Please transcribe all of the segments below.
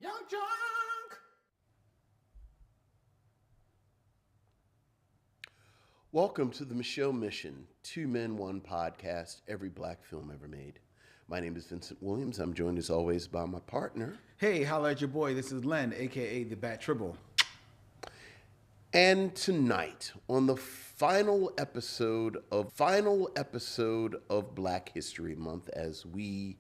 Young Junk! Welcome to the Micheaux Mission, 2 Men, 1 podcast, every black film ever made. My name is Vincent Williams. I'm joined as always by my partner. Hey, holla at your boy. This is Len, a.k.a. the Bat Tribble. And tonight, on the final episode of Black History Month, as we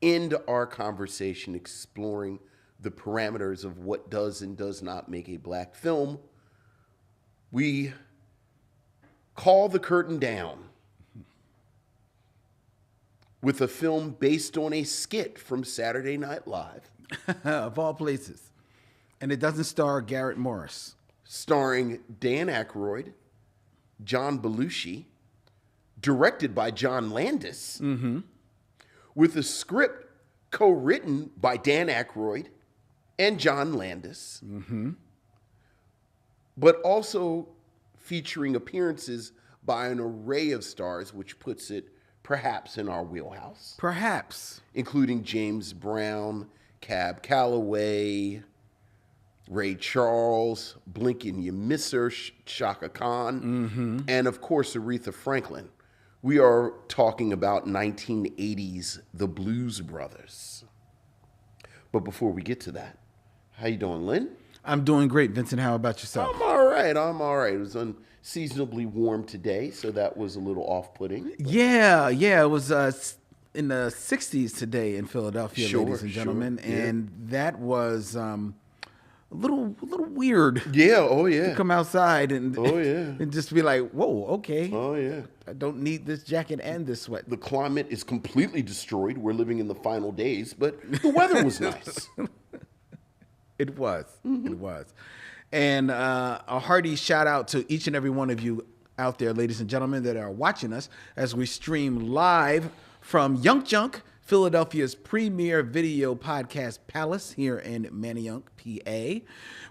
end our conversation exploring the parameters of what does and does not make a black film, we call the curtain down with a film based on a skit from Saturday Night Live. Of all places. And it doesn't star Garrett Morris. Starring Dan Aykroyd, John Belushi, directed by John Landis, with a script co-written by Dan Aykroyd and John Landis, but also featuring appearances by an array of stars, which puts it perhaps in our wheelhouse. Perhaps. Including James Brown, Cab Calloway, Ray Charles, Blink and You Miss Her, Shaka Khan, and of course Aretha Franklin. We are talking about 1980s The Blues Brothers. But before we get to that, how you doing, Lynn? I'm doing great, Vincent. How about yourself? I'm all right. It was unseasonably warm today, so that was a little off-putting. Yeah. It was in the 60s today in Philadelphia, ladies and gentlemen. Yeah. And that was a little weird. Yeah, oh yeah. To come outside and, and just be like, whoa, okay. Oh yeah. I don't need this jacket and this sweat. The climate is completely destroyed. We're living in the final days, but the weather was nice. It was. It was. And a hearty shout out to each and every one of you out there, ladies and gentlemen, that are watching us as we stream live from Young Junk, Philadelphia's premier video podcast palace here in Manayunk, PA.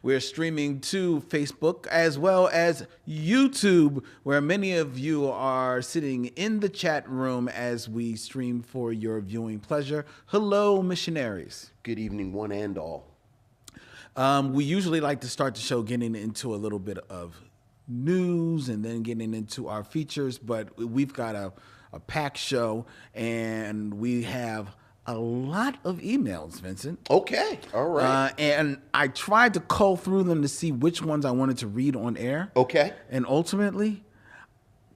We're streaming to Facebook as well as YouTube, where many of you are sitting in the chat room as we stream for your viewing pleasure. Hello, Missionaries. Good evening, one and all. We usually like to start the show getting into a little bit of news and then getting into our features, but we've got a packed show and we have a lot of emails, Vincent. Okay, all right. And I tried to cull through them to see which ones I wanted to read on air. Okay. And ultimately,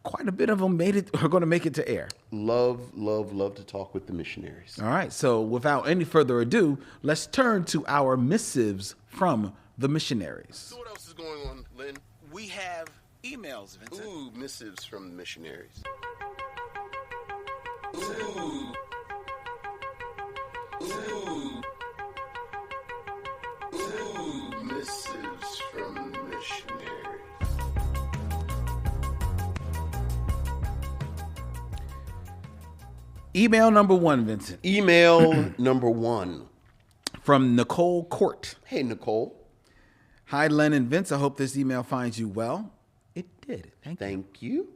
quite a bit of them are going to make it to air. Love to talk with the missionaries. All right. So without any further ado, let's turn to our missives from the missionaries. So what else is going on, Lynn? We have emails, Vincent. Ooh, missives from the missionaries. Ooh. Missives from the missionaries. Email number 1, Vincent. Email number 1. From Nicole Court. Hey, Nicole. Hi, Len and Vince. I hope this email finds you well. It did. Thank you.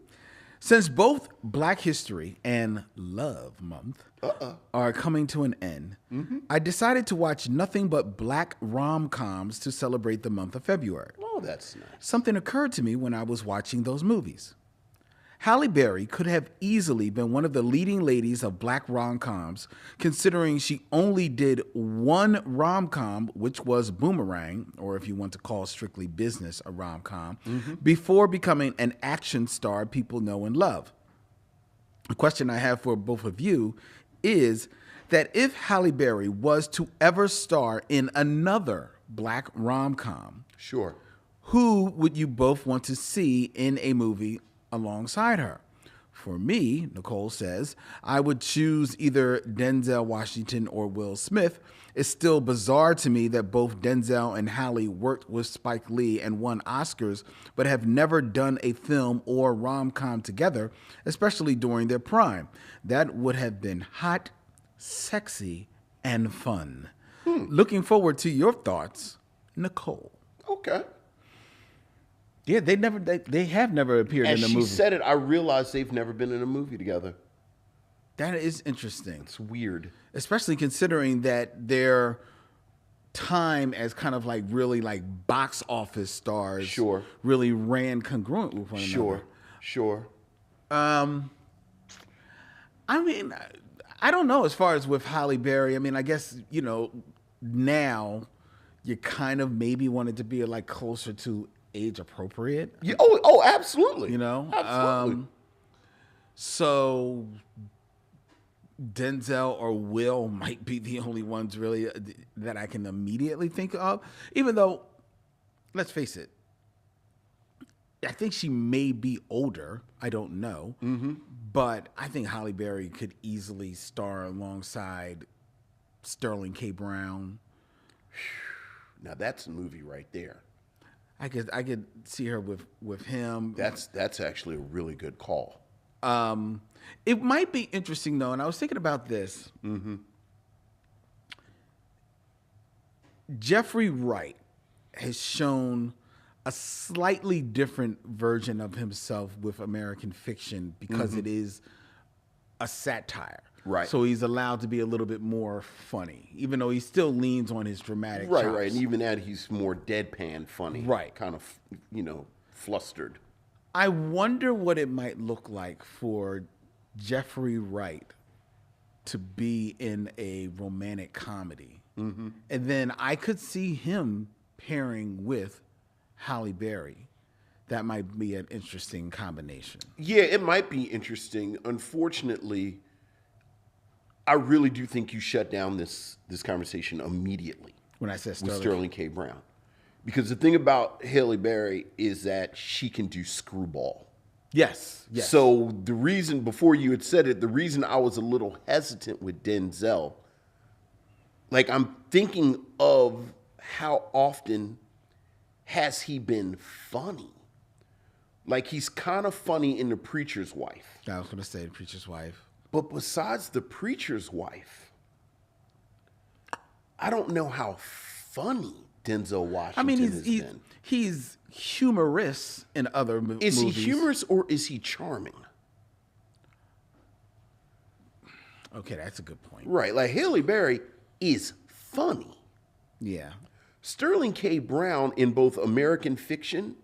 Since both Black History and Love Month are coming to an end, I decided to watch nothing but black rom-coms to celebrate the month of February. Oh, that's nice. Something occurred to me when I was watching those movies. Halle Berry could have easily been one of the leading ladies of black rom-coms, considering she only did one rom-com, which was Boomerang, or if you want to call Strictly Business a rom-com, before becoming an action star people know and love. The question I have for both of you is that if Halle Berry was to ever star in another black rom-com, Sure. who would you both want to see in a movie alongside her? For me, Nicole says, I would choose either Denzel Washington or Will Smith. It's still bizarre to me that both Denzel and Halle worked with Spike Lee and won Oscars, but have never done a film or rom-com together, especially during their prime. That would have been hot, sexy, and fun. Looking forward to your thoughts, Nicole. Okay. Yeah, they have never appeared As in a she movie. said it, I realized they've never been in a movie together. That is interesting. It's weird. Especially considering that their time as kind of like really like box office stars Sure. really ran congruent with one another. Sure. I mean, I don't know as far as with Halle Berry. I mean, I guess, now you kind of maybe wanted to be like closer to age appropriate, Yeah. Oh, absolutely. Absolutely. So Denzel or Will might be the only ones really that I can immediately think of, even though, let's face it, I think she may be older. I don't know. Mm-hmm. But I think Halle Berry could easily star alongside Sterling K. Brown. Now that's a movie right there. I could see her with him. That's actually a really good call. It might be interesting though, and I was thinking about this. Mm-hmm. Jeffrey Wright has shown a slightly different version of himself with American Fiction because it is a satire. Right. So he's allowed to be a little bit more funny, even though he still leans on his dramatic chops. Right. And even that, he's more deadpan funny. Right. Kind of, flustered. I wonder what it might look like for Jeffrey Wright to be in a romantic comedy. Mm-hmm. And then I could see him pairing with Halle Berry. That might be an interesting combination. Yeah, it might be interesting. Unfortunately, I really do think you shut down this conversation immediately When I said with Sterling K. Brown. Because the thing about Halle Berry is that she can do screwball. Yes. So the reason, before you had said it, the reason I was a little hesitant with Denzel, like I'm thinking of how often has he been funny? Like he's kind of funny in The Preacher's Wife. I was going to say The Preacher's Wife. But besides The Preacher's Wife, I don't know how funny Denzel Washington has been. He's humorous in other movies. Is he humorous or is he charming? Okay, that's a good point. Right, like Halle Berry is funny. Yeah. Sterling K. Brown in both American Fiction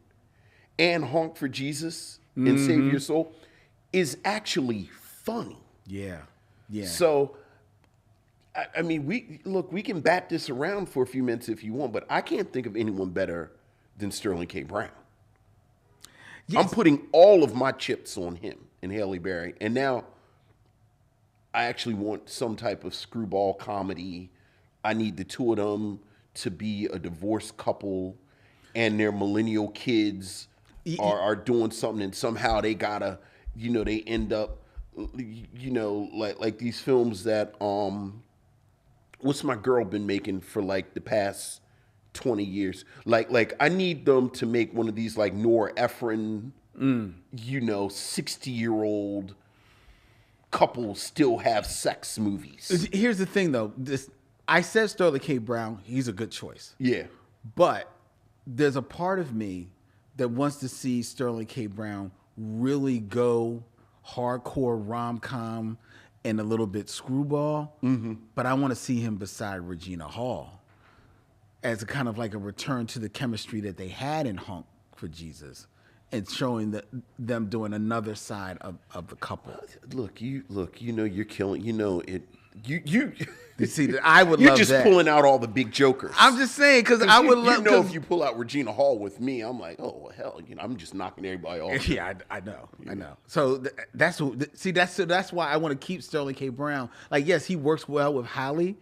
and Honk for Jesus and Save Your Soul is actually funny. Yeah. So, I mean, we can bat this around for a few minutes if you want, but I can't think of anyone better than Sterling K. Brown. Yes. I'm putting all of my chips on him and Halle Berry, and now I actually want some type of screwball comedy. I need the two of them to be a divorced couple, and their millennial kids are doing something, and somehow they gotta, they end up, like these films that what's my girl been making for like the past 20 years? Like I need them to make one of these like Nora Ephron, 60-year-old couples still have sex movies. Here's the thing though. I said Sterling K. Brown, he's a good choice. Yeah. But there's a part of me that wants to see Sterling K. Brown really go hardcore rom-com and a little bit screwball. Mm-hmm. But I want to see him beside Regina Hall as a kind of like a return to the chemistry that they had in Honk for Jesus and showing them doing another side of the couple. Look, you're killing, it. You see, I would You're love just that. pulling out all the big jokers. I'm just saying, because I would love if you pull out Regina Hall with me, I'm like, oh, well, hell, I'm just knocking everybody off. Yeah, I know. So that's why I want to keep Sterling K. Brown. Like, yes, he works well with Halle,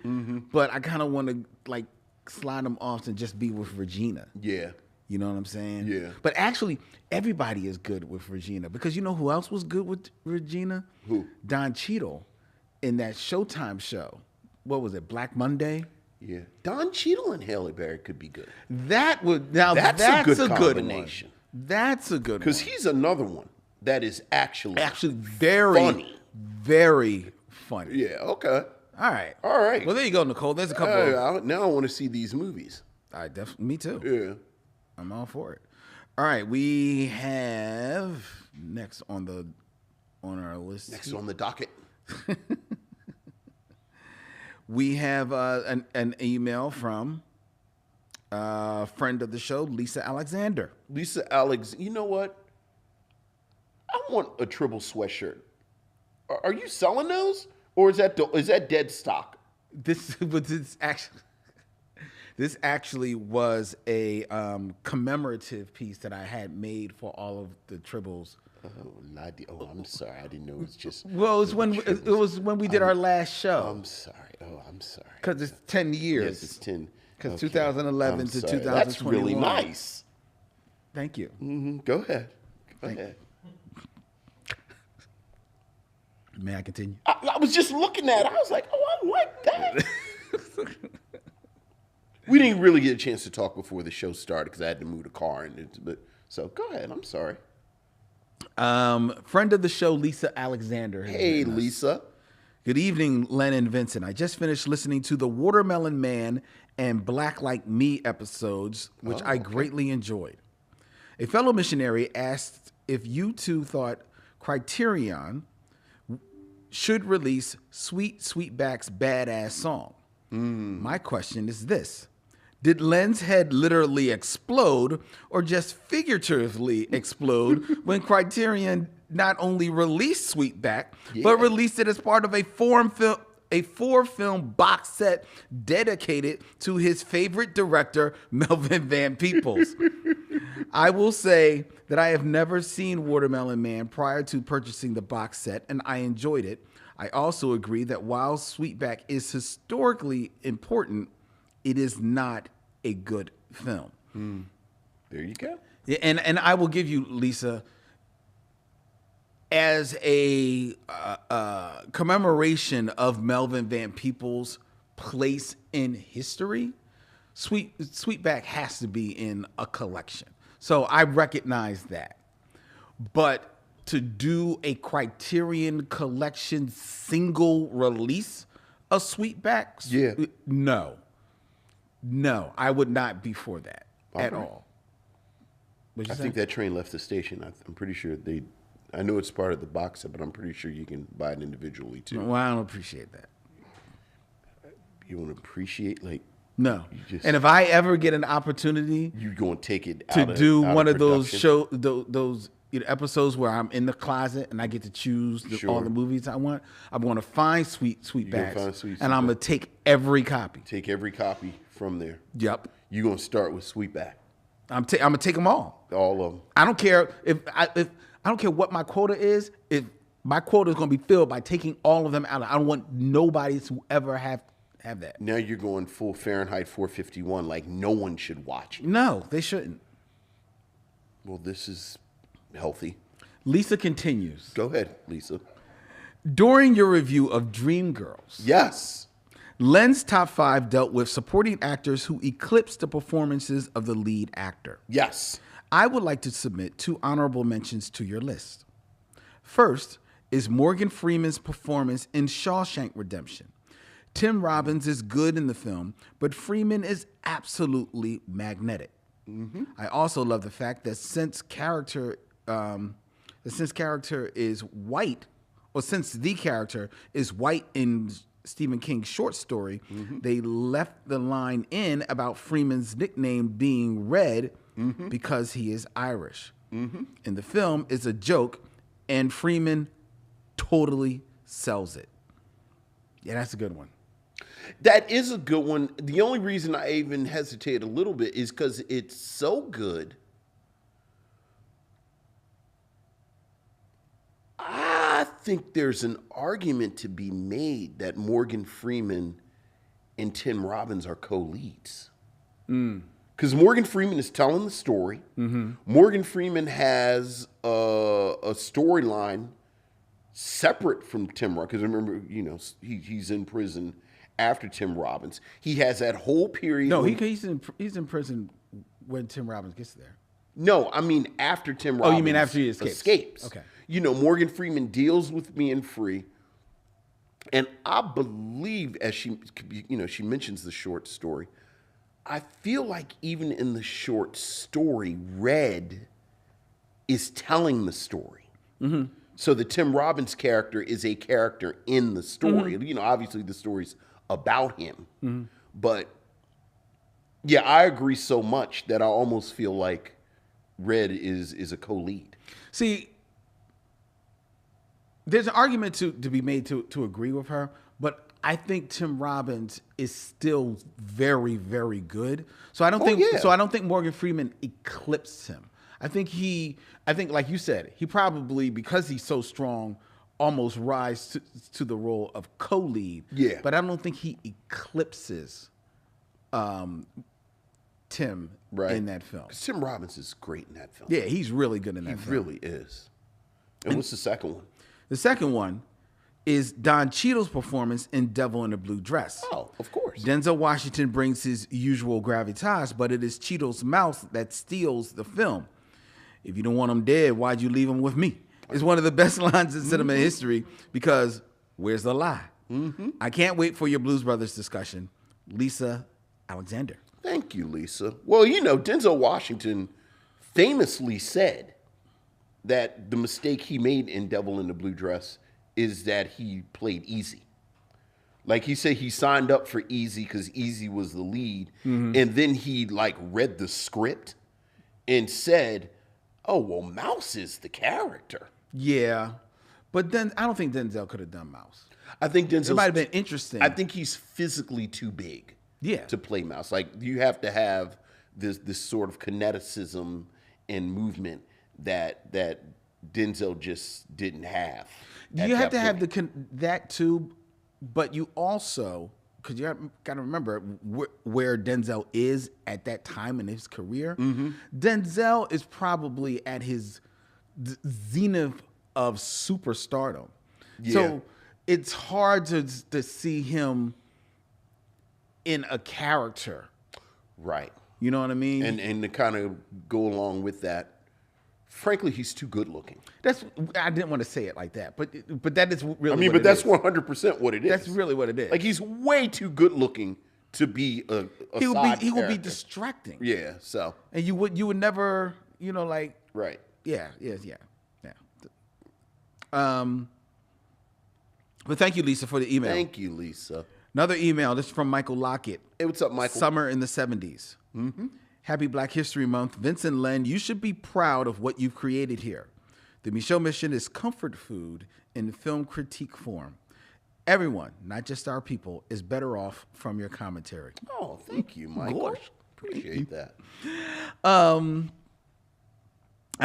but I kind of want to like slide him off and just be with Regina. Yeah. You know what I'm saying? Yeah. But actually, everybody is good with Regina, because you know who else was good with Regina? Who? Don Cheadle in that Showtime show. What was it, Black Monday? Yeah. Don Cheadle and Halle Berry could be good. That's a good combination. That's a good one. Because he's another one that is actually very funny. Very funny. Yeah, okay. All right. Well, there you go, Nicole. There's a couple. Now I want to see these movies. Me too. Yeah. I'm all for it. All right, we have next on our list. Next on the docket. We have an email from Friend of the show, Lisa Alexander. Lisa Alex, you know what? I want a Tribble sweatshirt. Are you selling those, or is that dead stock? This actually was a commemorative piece that I had made for all of the Tribbles. I'm sorry. I didn't know it was just. Well, it was when we did our last show. I'm sorry. I'm sorry. Because it's 10 years. Yes, it's 10. Because 2011 to 2021. That's really nice. Thank you. Mm-hmm. Go ahead. Go ahead. May I continue? I was just looking at it. I was like, oh, I like that. We didn't really get a chance to talk before the show started because I had to move the car. So go ahead. I'm sorry. Friend of the show, Lisa Alexander. Hey, Lisa. Good evening, Len and Vincent. I just finished listening to the Watermelon Man and Black Like Me episodes, which I greatly enjoyed. A fellow missionary asked if you two thought Criterion should release Sweetback's Badass Song. My question is this. Did Len's head literally explode or just figuratively explode when Criterion not only released Sweetback, but released it as part of a four-film box set dedicated to his favorite director, Melvin Van Peebles? I will say that I have never seen Watermelon Man prior to purchasing the box set, and I enjoyed it. I also agree that while Sweetback is historically important, it is not a good film. There you go. Yeah, and I will give you, Lisa, as a commemoration of Melvin Van Peebles' place in history, Sweetback has to be in a collection. So I recognize that. But to do a Criterion Collection single release of Sweetback, no, I would not be for that at all. I think that train left the station. I'm pretty sure I know it's part of the box set, but I'm pretty sure you can buy it individually too. Well, I don't appreciate that. You want to appreciate No. And if I ever get an opportunity, you're going to take it out to do one of those production? those episodes where I'm in the closet and I get to choose all the movies I want. I'm going to find Sweetbacks, and I'm going to take every copy. Take every copy from there. Yep. You're going to start with Sweetback. I'm going to take them all. All of them. I don't care if I don't care what my quota is. If my quota is going to be filled by taking all of them out, I don't want nobody to ever have that. Now you're going full Fahrenheit 451, like no one should watch it. No, they shouldn't. Well, this is healthy. Lisa continues. Go ahead, Lisa. During your review of Dreamgirls, yes, Len's top 5 dealt with supporting actors who eclipsed the performances of the lead actor. Yes. I would like to submit 2 honorable mentions to your list. First is Morgan Freeman's performance in Shawshank Redemption. Tim Robbins is good in the film, but Freeman is absolutely magnetic. Mm-hmm. I also love the fact that since the character is white in Stephen King's short story, they left the line in about Freeman's nickname being Red because he is Irish. In the film, it's a joke, and Freeman totally sells it. Yeah, that's a good one. That is a good one. The only reason I even hesitate a little bit is because it's so good. I think there's an argument to be made that Morgan Freeman and Tim Robbins are co-leads. Because Morgan Freeman is telling the story. Morgan Freeman has a storyline separate from Tim Robbins. Because remember, he's in prison after Tim Robbins. He has that whole period. No, he's in prison when Tim Robbins gets there. No, I mean after Tim Robbins. Oh, you mean after he escapes? Okay. Morgan Freeman deals with being free. And I believe, as she mentions the short story, I feel like even in the short story, Red is telling the story. So the Tim Robbins character is a character in the story. Obviously the story's about him. But Yeah, I agree so much that I almost feel like Red is a co-lead. See, there's an argument to be made to agree with her, but I think Tim Robbins is still very, very good. So I don't think Morgan Freeman eclipsed him. I think like you said, he probably, because he's so strong, almost rise to the role of co-lead. Yeah. But I don't think he eclipses Tim in that film. 'Cause Tim Robbins is great in that film. Yeah, he's really good in that film. He really is. And what's the second one? The second one is Don Cheadle's performance in Devil in a Blue Dress. Oh, of course. Denzel Washington brings his usual gravitas, but it is Cheadle's mouth that steals the film. If you don't want him dead, why'd you leave him with me? It's one of the best lines in cinema history because where's the lie? I can't wait for your Blues Brothers discussion. Lisa Alexander. Thank you, Lisa. Well, Denzel Washington famously said that the mistake he made in Devil in the Blue Dress is that he played Easy. Like he said he signed up for Easy because Easy was the lead. And then he read the script and said, oh, well, Mouse is the character. Yeah. But then I don't think Denzel could have done Mouse. I think Denzel. It might have been interesting. I think he's physically too big. Yeah. To play Mouse. Like you have to have this sort of kineticism and movement that Denzel just didn't have. You have to have that too, but you also, because you got to remember where Denzel is at that time in his career. Denzel is probably at his zenith of superstardom. Yeah. So it's hard to see him in a character. Right. You know what I mean? And to kind of go along with that, frankly, he's too good looking. I didn't want to say it like that, but that is really. But that's 100% what it is. That's really what it is. Like he's way too good looking to be a he side would be distracting. Yeah. So. And you would never, Right. Yeah. But thank you, Lisa, for the email. Thank you, Lisa. Another email. This is from Michael Lockett. Hey, what's up, Michael? Summer in the 70s. Happy Black History Month. Vincent Len, you should be proud of what you've created here. The Micheaux mission is comfort food in film critique form. Everyone, not just our people, is better off from your commentary. Oh, thank you, Michael. Gosh. Appreciate that. I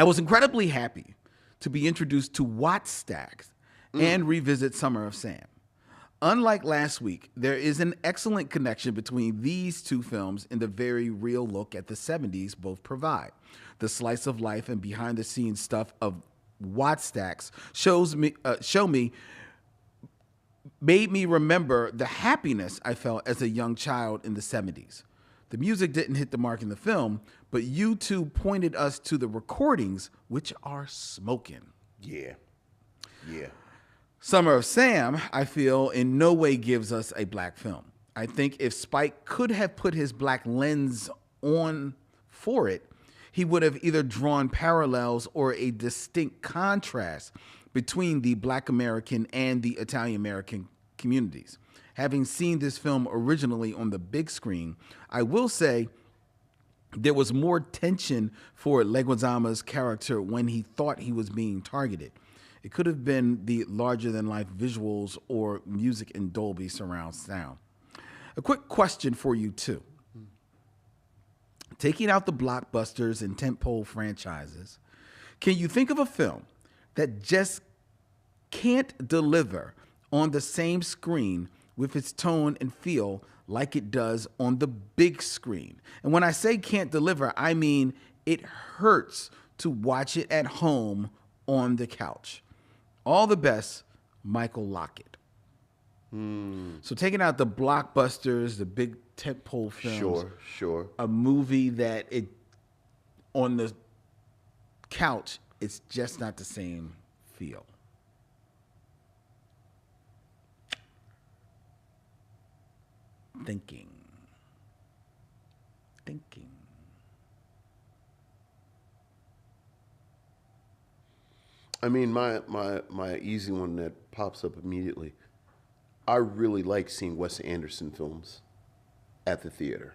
was incredibly happy to be introduced to Wattstax and revisit Summer of Sam. Unlike last week, there is an excellent connection between these two films in the very real look at the 70s both provide. The slice of life and behind-the-scenes stuff of Wattstax made me remember the happiness I felt as a young child in the 70s. The music didn't hit the mark in the film, but you two pointed us to the recordings, which are smoking. Yeah. Summer of Sam, I feel, in no way gives us a black film. I think if Spike could have put his black lens on for it, he would have either drawn parallels or a distinct contrast between the Black American and the Italian American communities. Having seen this film originally on the big screen, I will say there was more tension for Leguizamo's character when he thought he was being targeted. It could have been the larger-than-life visuals or music in Dolby surround sound. A quick question for you, too. Taking out the blockbusters and tentpole franchises, can you think of a film that just can't deliver on the same screen with its tone and feel like it does on the big screen? And when I say can't deliver, I mean it hurts to watch it at home on the couch. All the best, Michael Lockett. So taking out the blockbusters, the big tentpole films. Sure. A movie that on the couch, it's just not the same feel. Thinking. I mean, my easy one that pops up immediately. I really like seeing Wes Anderson films at the theater.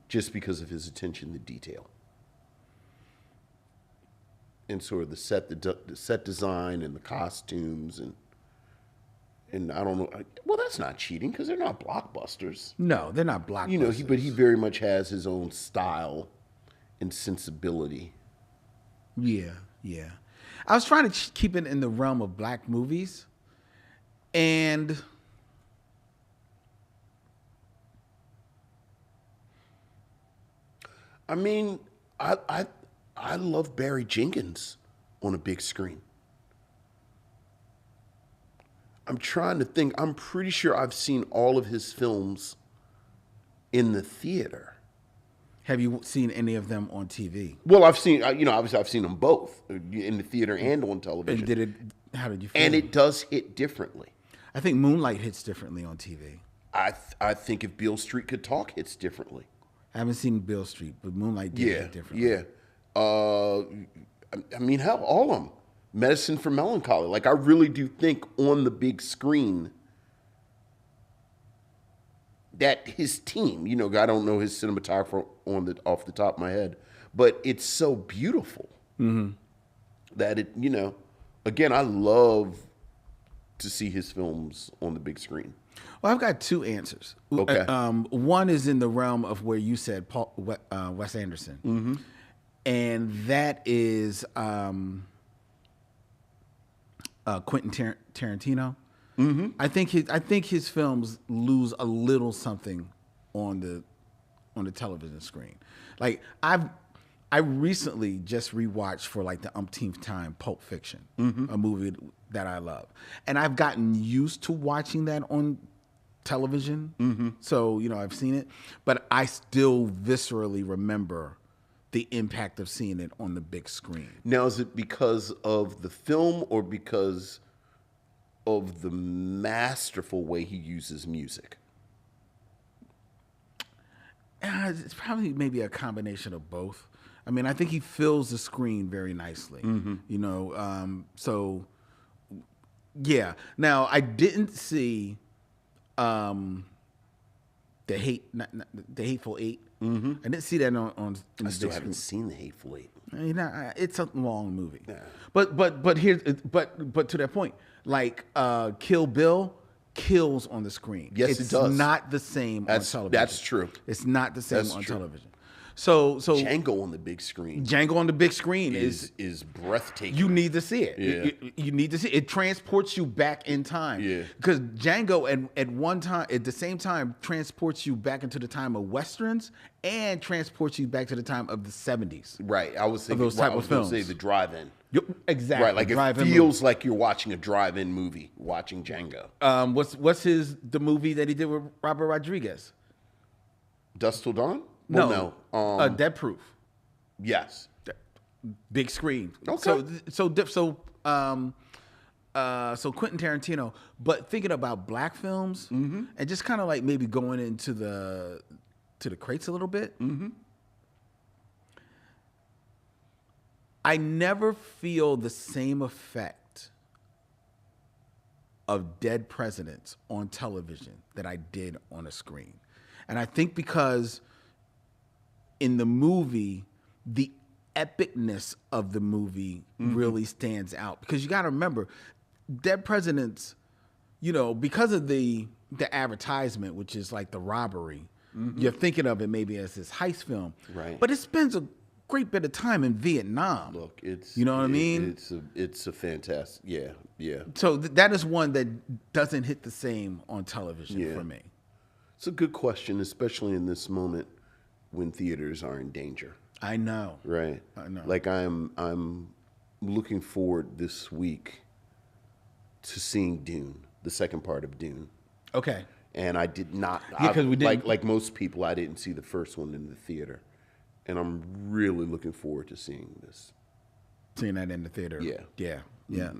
just because of his attention to detail. And sort of the set design and the costumes and I don't know. Well, that's not cheating because they're not blockbusters. No, they're not blockbusters. You know, but he very much has his own style and sensibility. Yeah, yeah. I was trying to keep it in the realm of black movies, and I mean, I love Barry Jenkins on a big screen. I'm trying to think. I'm pretty sure I've seen all of his films in the theater. have you seen any of them on TV? Well, I've seen, obviously I've seen them both in the theater and on television. And how did you feel? And it does hit differently. I think Moonlight hits differently on TV. I think if Beale Street Could Talk hits differently. I haven't seen Beale Street, but Moonlight did hit differently. Yeah. I mean, hell, all of them. Medicine for Melancholy. Like, I really do think on the big screen that his team, I don't know his cinematographer off the top of my head, but it's so beautiful that it, again, I love to see his films on the big screen. Well, I've got two answers. Okay. One is in the realm of where you said Wes Anderson, and that is Quentin Tarantino. I think his films lose a little something on the television screen. Like I recently just rewatched for like the umpteenth time Pulp Fiction, a movie that I love, and I've gotten used to watching that on television. So I've seen it, but I still viscerally remember the impact of seeing it on the big screen. Now, is it because of the film or because of the masterful way he uses music? It's probably maybe a combination of both. I mean, I think he fills the screen very nicely. So yeah. Now, I didn't see the Hateful Eight. I didn't see that on I still haven't seen The Hateful Eight. It's a long movie. Yeah. But here, but to that point, like Kill Bill kills on the screen. Yes, it does. It's not the same on television. That's true. It's not the same That's on true. television. So Django on the big screen. Django on the big screen is breathtaking. you need to see it. Yeah. You need to see it. It transports you back in time. Yeah. Because Django at the same time transports you back into the time of Westerns and transports you back to the time of the 70s. Right. I was thinking those type of films. Say the drive-in. Yep, exactly. Right. Like it feels like you're watching a drive-in movie, watching Django. What's the movie that he did with Robert Rodriguez? Dusk Till Dawn? No. Well, no. Dead Proof. Yes. Big screen. Okay. So Quentin Tarantino, but thinking about black films and just kind of like maybe going into the crates a little bit. I never feel the same effect of dead presidents on television that I did on a screen. And I think because in the movie, the epicness of the movie really stands out. Because you got to remember, dead presidents, because of the advertisement, which is like the robbery, you're thinking of it maybe as this heist film. Right. But it spends a great bit of time in Vietnam. Look, it's what I mean? It's a fantastic, yeah. So that is one that doesn't hit the same on television for me. It's a good question, especially in this moment when theaters are in danger. I know. Right. I know. Like I'm looking forward this week to seeing Dune, the second part of Dune. Okay. And I did not. Because we didn't. Like most people, I didn't see the first one in the theater, and I'm really looking forward to seeing this. Seeing that in the theater. Yeah. Yeah.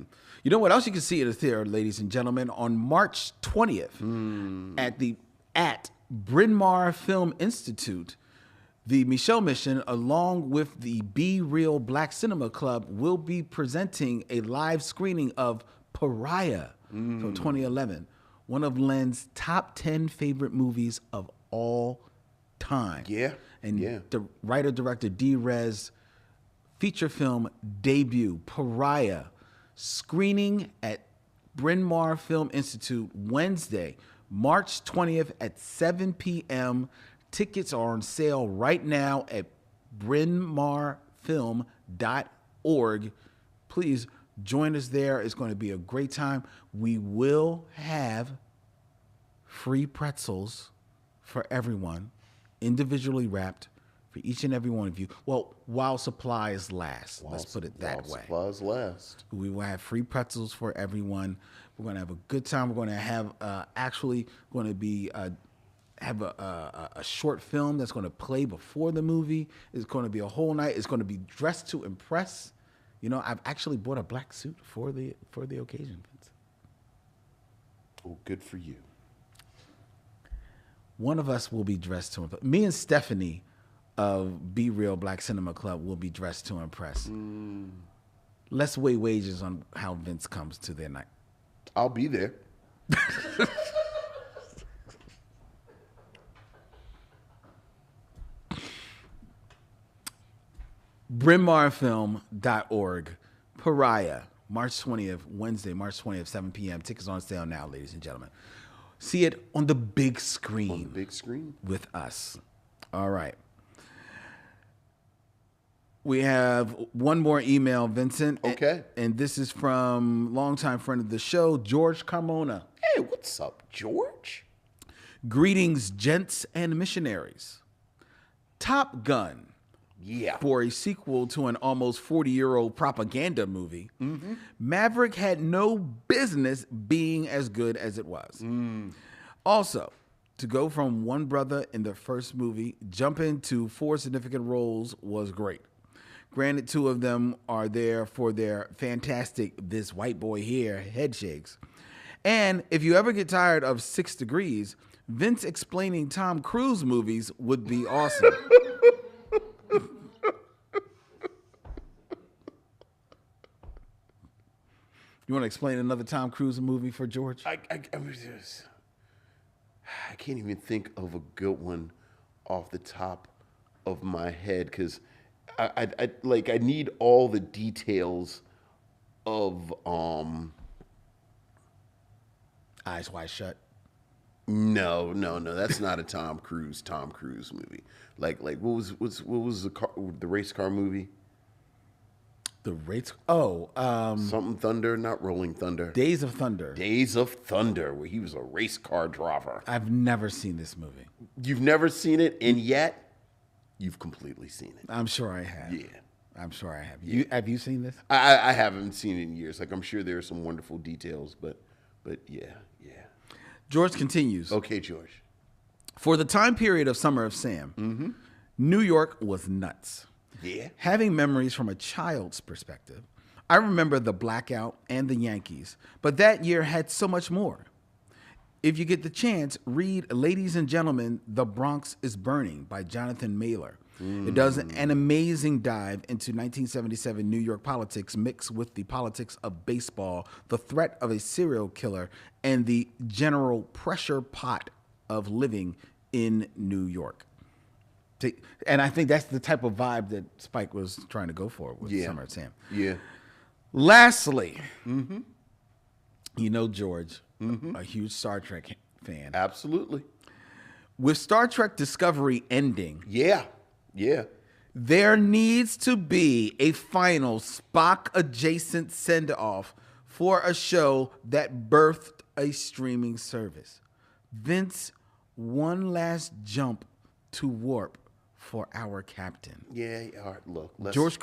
You know what else you can see in the theater, ladies and gentlemen? On March 20th at Bryn Mawr Film Institute, the Micheaux Mission, along with the Be Real Black Cinema Club, will be presenting a live screening of Pariah from 2011, one of Len's top 10 favorite movies of all time. Yeah. And Yeah. the writer-director D-Rez feature film debut, Pariah, screening at Bryn Mawr Film Institute Wednesday, March 20th at 7 p.m. Tickets are on sale right now at brynmarfilm.org. Please join us there. It's going to be a great time. We will have free pretzels for everyone, individually wrapped for each and every one of you. Well, while supplies last. Let's put it that way. Supplies last. We will have free pretzels for everyone. We're going to have a good time. We're going to have have a short film that's going to play before the movie. It's going to be a whole night. It's going to be dressed to impress. You know, I've actually bought a black suit for the occasion, Vince. Oh, good for you. One of us will be dressed to impress. Me and Stephanie of Be Real Black Cinema Club will be dressed to impress. Let's weigh wages on how Vince comes to their night. I'll be there. brynmarfilm.org. Pariah, March 20th, Wednesday, March 20th, 7 p.m. Tickets on sale now, ladies and gentlemen. See it on the big screen. On the big screen. With us. All right. We have one more email, Vincent. Okay. And this is from longtime friend of the show, George Carmona. Hey, what's up, George? Greetings, gents and missionaries. Top Gun. Yeah. For a sequel to an almost 40-year-old propaganda movie, Maverick had no business being as good as it was. Also, to go from one brother in the first movie, jump into 4 significant roles was great. Granted, 2 of them are there for their fantastic "this white boy here" head shakes. And if you ever get tired of 6 Degrees, Vince explaining Tom Cruise movies would be awesome. You want to explain another Tom Cruise movie for George? I can't even think of a good one off the top of my head because I need all the details of Eyes Wide Shut. No, that's not a Tom Cruise movie. Like what was the race car movie? The race. Something Thunder, not Rolling Thunder. Days of Thunder. Days of Thunder, where he was a race car driver. I've never seen this movie. You've never seen it, and yet you've completely seen it. I'm sure I have. Yeah. I'm sure I have. Have you seen this? I haven't seen it in years. Like, I'm sure there are some wonderful details, but yeah. George continues. Okay, George. For the time period of Summer of Sam, New York was nuts. Yeah. Having memories from a child's perspective, I remember the blackout and the Yankees, but that year had so much more. If you get the chance, read Ladies and Gentlemen, The Bronx is Burning by Jonathan Mailer. It does an amazing dive into 1977 New York politics mixed with the politics of baseball, the threat of a serial killer, and the general pressure pot of living in New York. And I think that's the type of vibe that Spike was trying to go for with Summer of Sam. Yeah. Lastly, you know George, a huge Star Trek fan. Absolutely. With Star Trek Discovery ending, Yeah. there needs to be a final Spock-adjacent send-off for a show that birthed a streaming service. Vince, one last jump to warp for our captain. Yeah. All right, look. George,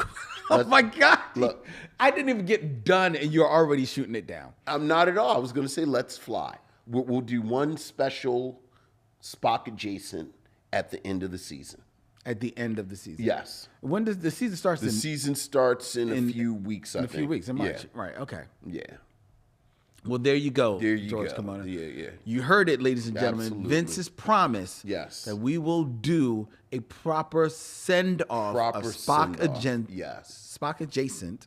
oh my God. Look. I didn't even get done and you're already shooting it down. I'm not at all. I was going to say, let's fly. We'll do one special Spock adjacent at the end of the season. At the end of the season. Yes. When does the season start? The season starts in a few weeks, I think. In a few weeks, in March. Yeah. Right, okay. Yeah. Well, there you go, There you George go. Kamona. Yeah. You heard it, ladies and gentlemen. Absolutely. Vince's promise Yes. that we will do a proper send-off of Spock, Yes. Spock adjacent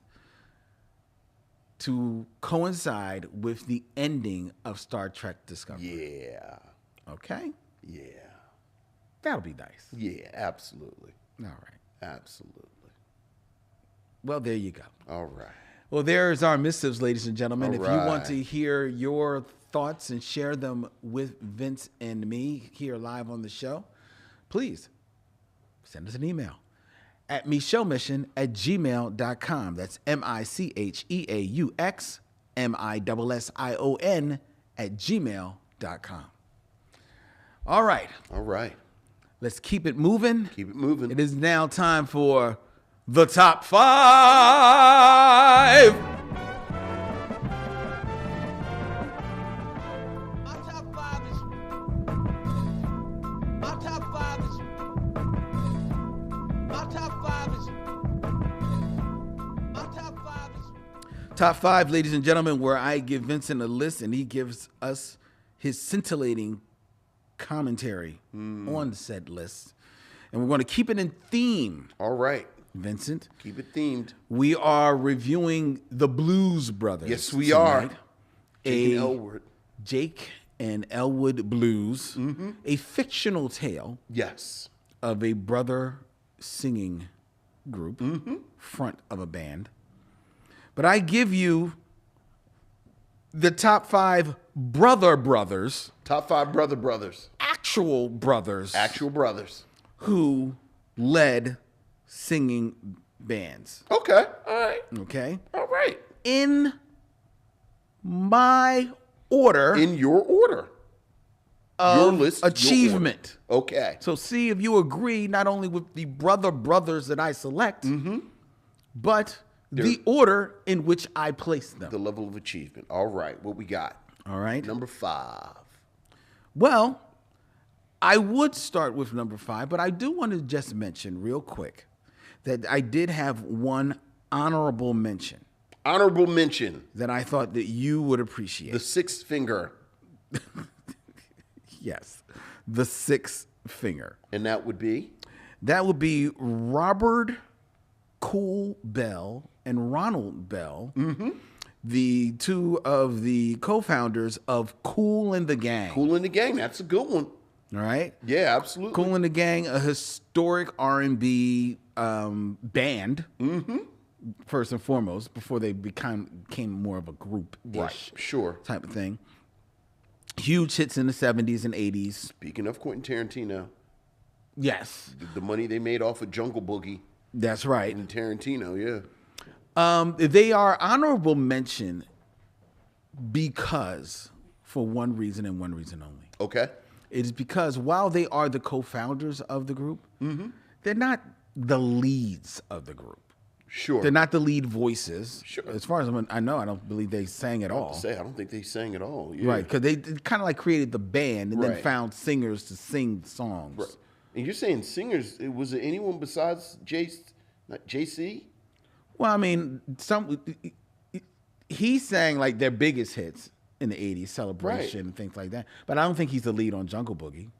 to coincide with the ending of Star Trek Discovery. Yeah. Okay? Yeah. That'll be nice. Yeah, absolutely. All right. Absolutely. Well, there you go. All right. Well, there's our missives, ladies and gentlemen. All If you want right. to hear your thoughts and share them with Vince and me here live on the show, please send us an email at micheauxmission@gmail.com. That's MICHEAUXMISSION@gmail.com. All right. All right. Let's keep it moving. Keep it moving. It is now time for the top 5. My top five is. My top five is. My top five is. My top five is. Top 5, ladies and gentlemen, where I give Vincent a list and he gives us his scintillating commentary on said list. And we're going to keep it in theme, All right. Vincent. Keep it themed. We are reviewing the Blues Brothers. Yes, we are. tonight. Jake and Elwood. Jake and Elwood Blues, a fictional tale Yes. of a brother singing group, front of a band. But I give you the top 5 brothers, Top 5 brothers. actual brothers, Actual brothers. who led singing bands. Okay. All right. Okay? All right. In my order In your order. of your list. your achievement. order. Okay. So see if you agree not only with the brothers that I select, but the order in which I place them. The level of achievement. All right. What we got? All right. Number 5. Well, I would start with number 5, but I do want to just mention real quick that I did have one honorable mention Honorable mention. that I thought that you would appreciate. The 6th finger. Yes, the 6th finger. And that would be? That would be Robert Cool Bell and Ronald Bell, the two of the co-founders of Kool and the Gang. Kool and the Gang. That's a good one. All right? Yeah, absolutely. Kool and the Gang, a historic R&B band, first and foremost, before they became more of a group-ish Right. Sure. type of thing. Huge hits in the 70s and 80s. Speaking of Quentin Tarantino, Yes, the money they made off of Jungle Boogie that's right. and Tarantino, yeah. They are honorable mention because, for one reason and one reason only. Okay. It is because while they are the co-founders of the group, they're not the leads of the group. Sure. They're not the lead voices. Sure. As far as I know, I don't believe they sang at all. I don't think they sang at all. Yeah. Right, because they kind of like created the band and then Right. found singers to sing songs. Right. And you're saying singers, was it anyone besides JC? Well, I mean, he sang like their biggest hits in the 80s, Celebration and things like that. But I don't think he's the lead on Jungle Boogie.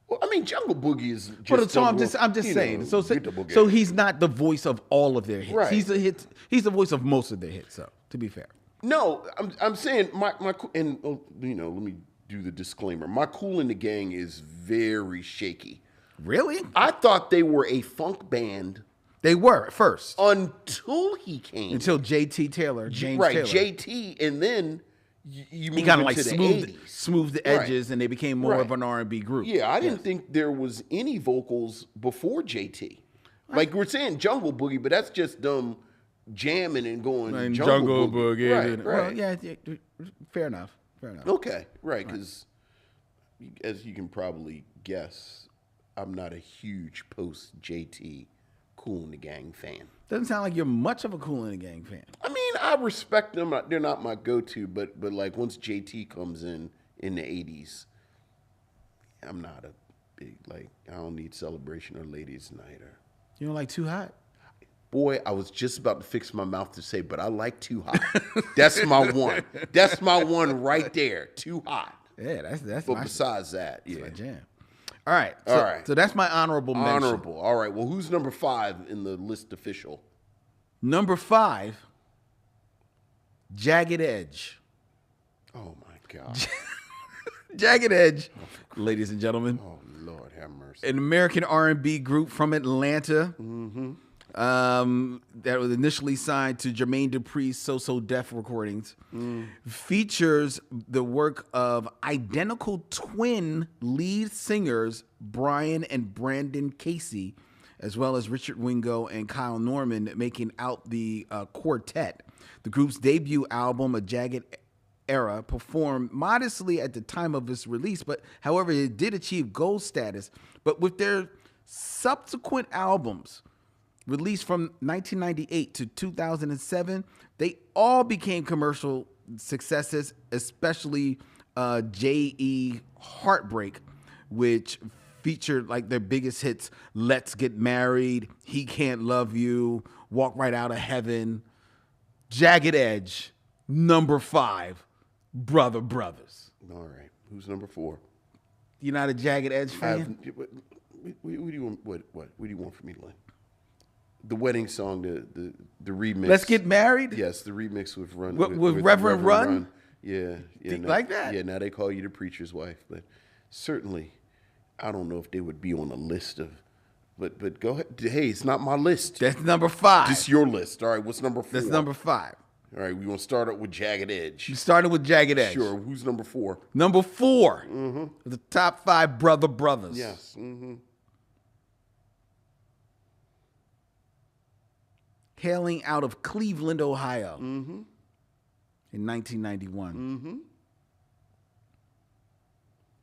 Well, I mean, Jungle Boogie is just. But so I'm just saying. So he's not the voice of all of their hits. Right. He's the voice of most of their hits, though, to be fair. No, I'm saying my and let me do the disclaimer. My Kool and the Gang is very shaky. Really? I thought they were a funk band They were at first. until he came. Until James Taylor. JT, and then you He moved kind of like into the 80s. smoothed the Right. edges, and they became more Right. of an R&B group. Yeah, I didn't think there was any vocals before JT. Like we're saying Jungle Boogie, but that's just them jamming and going And Jungle Boogie. Boogie. Right, Well, right. yeah, fair enough. Okay, right, because as you can probably guess, I'm not a huge post-JT Kool and the Gang fan. Doesn't sound like you're much of a Kool and the Gang fan. I mean, I respect them. They're not my go-to, but like once JT comes in the 80s, I'm not a big, like, I don't need Celebration or Ladies Night or... You don't like Too Hot? Boy, I was just about to fix my mouth to say, but I like Too Hot. That's my one. That's my one right there. Too Hot. Yeah, that's But my, besides that, that's yeah. my jam. All right. All right. So that's my honorable mention. Honorable. All right. Well, who's number 5 in the list official? Number 5, Jagged Edge. Oh, my God. Jagged Edge, ladies and gentlemen. Oh, Lord. have mercy. An American R&B group from Atlanta. That was initially signed to Jermaine Dupri's So Def Recordings, features the work of identical twin lead singers Brian and Brandon Casey, as well as Richard Wingo and Kyle Norman, making out the quartet. The group's debut album, A Jagged Era, performed modestly at the time of its release, but however, it did achieve gold status. But with their subsequent albums, released from 1998 to 2007, they all became commercial successes, especially J.E. Heartbreak, which featured like their biggest hits, Let's Get Married, He Can't Love You, Walk Right Out of Heaven, Jagged Edge, number 5, Brother Brothers. All right. Who's number 4? You're not a Jagged Edge fan? What do you want? What do you want from me, Lynn? The wedding song, the remix. Let's Get Married? Yes, the remix with Run. With Reverend Run? Yeah. Like that? Yeah, now they call you the preacher's wife. But certainly, I don't know if they would be on a list of, but go ahead. Hey, it's not my list. That's number 5. It's your list. All right, what's number 4? That's number 5. All right, we're going to start out with Jagged Edge. You started with Jagged Edge. Sure. Who's number 4? Number 4, the top 5 Brother Brothers. Yes. Mm-hmm. Hailing out of Cleveland, Ohio, in 1991.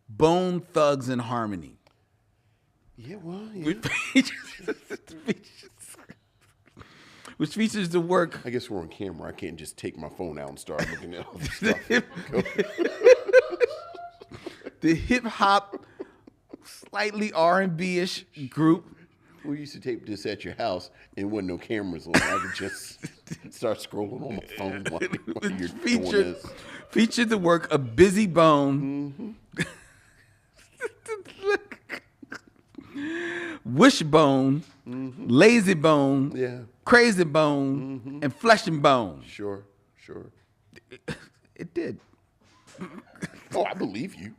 Bone Thugs and Harmony. Yeah, well, yeah. Which features the work. I guess we're on camera. I can't just take my phone out and start looking at all this stuff. The hip hop, slightly R&B-ish group. We used to tape this at your house and wasn't no cameras on. I would just start scrolling on my phone while you're doing this. Featured the work of Busy Bone, Wishbone, Lazy Bone, Yeah. Crazy Bone, and Flesh and Bone. Sure. It did. Oh, I believe you.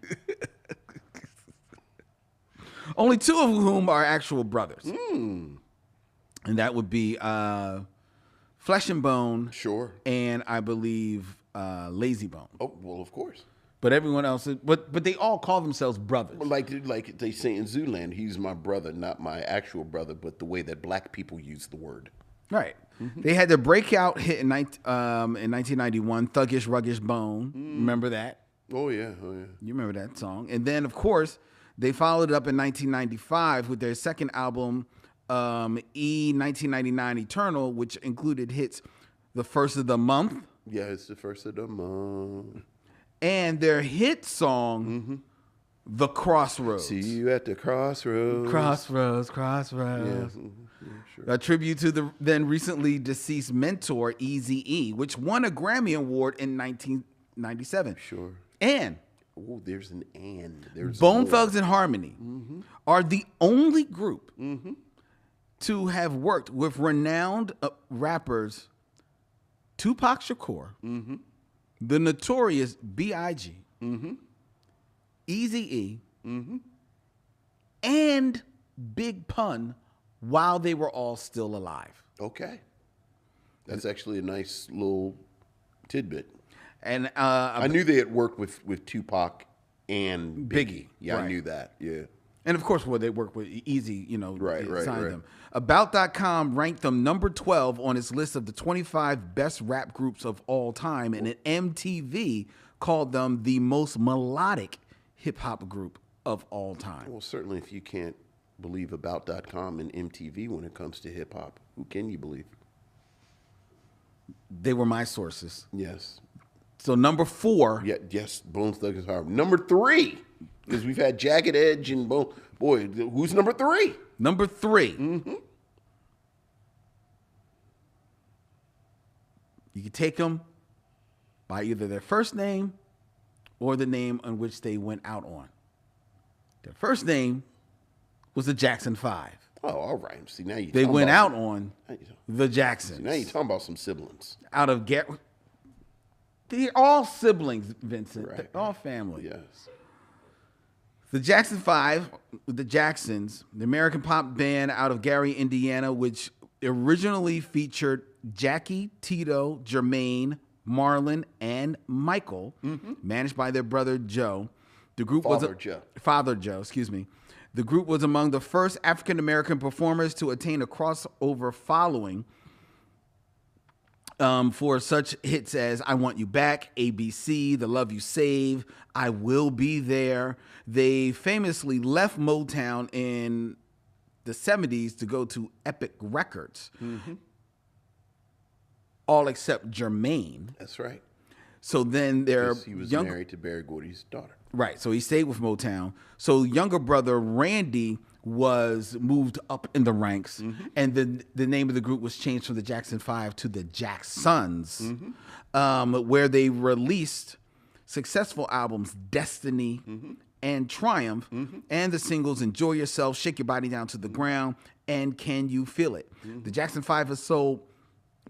Only 2 of whom are actual brothers. And that would be Flesh and Bone. Sure. And I believe Lazy Bone. Oh, well, of course. But everyone else, but they all call themselves brothers. Well, like they say in Zooland, he's my brother, not my actual brother, but the way that black people use the word. Right. They had their breakout hit in 1991, Thuggish Ruggish Bone. Remember that? Oh, yeah. You remember that song. And then, of course, they followed it up in 1995 with their second album, 1999 Eternal, which included hits The First of the Month. Yeah, it's the first of the month. And their hit song, The Crossroads. See you at the crossroads. Crossroads. Yeah, sure. A tribute to the then recently deceased mentor, Eazy-E, which won a Grammy Award in 1997. Sure. And Oh, there's an and. There's Bone more. Thugs and Harmony are the only group to have worked with renowned rappers Tupac Shakur, the Notorious B.I.G., Eazy-E, and Big Pun while they were all still alive. Okay. That's actually a nice little tidbit. And I knew they had worked with Tupac and Biggie. Yeah, right. I knew that. Yeah. And of course, they work with Easy, Right. signed them. About.com ranked them number 12 on its list of the 25 best rap groups of all time, and MTV called them the most melodic hip hop group of all time. Well, certainly if you can't believe About.com and MTV when it comes to hip hop, who can you believe? They were my sources. Yes. So number 4. Yeah, yes, Bone Thugs and Harmony. Number 3, because we've had Jagged Edge and Bone. Boy, who's number 3? Number 3. You can take them by either their first name or the name on which they went out on. Their first name was the Jackson 5. Oh, all right. See, now you. They went out on the Jacksons. Now you're talking about some siblings. Out of they're all siblings, Vincent. Right. They're all family. Yes. The Jackson 5, the Jacksons, the American pop band out of Gary, Indiana, which originally featured Jackie, Tito, Jermaine, Marlon, and Michael, managed by their brother Joe. The group Father Joe, excuse me. The group was among the first African American performers to attain a crossover following for such hits as I Want You Back, ABC, The Love You Save, I Will Be There. They famously left Motown in the 70s to go to Epic Records. All except Jermaine. That's right. So then their He was married to Berry Gordy's daughter. Right, so he stayed with Motown. So younger brother Randy was moved up in the ranks, and the name of the group was changed from the Jackson 5 to the Jacksons, where they released successful albums Destiny and Triumph, and the singles Enjoy Yourself, Shake Your Body Down to the Ground, and Can You Feel It? The Jackson 5 has sold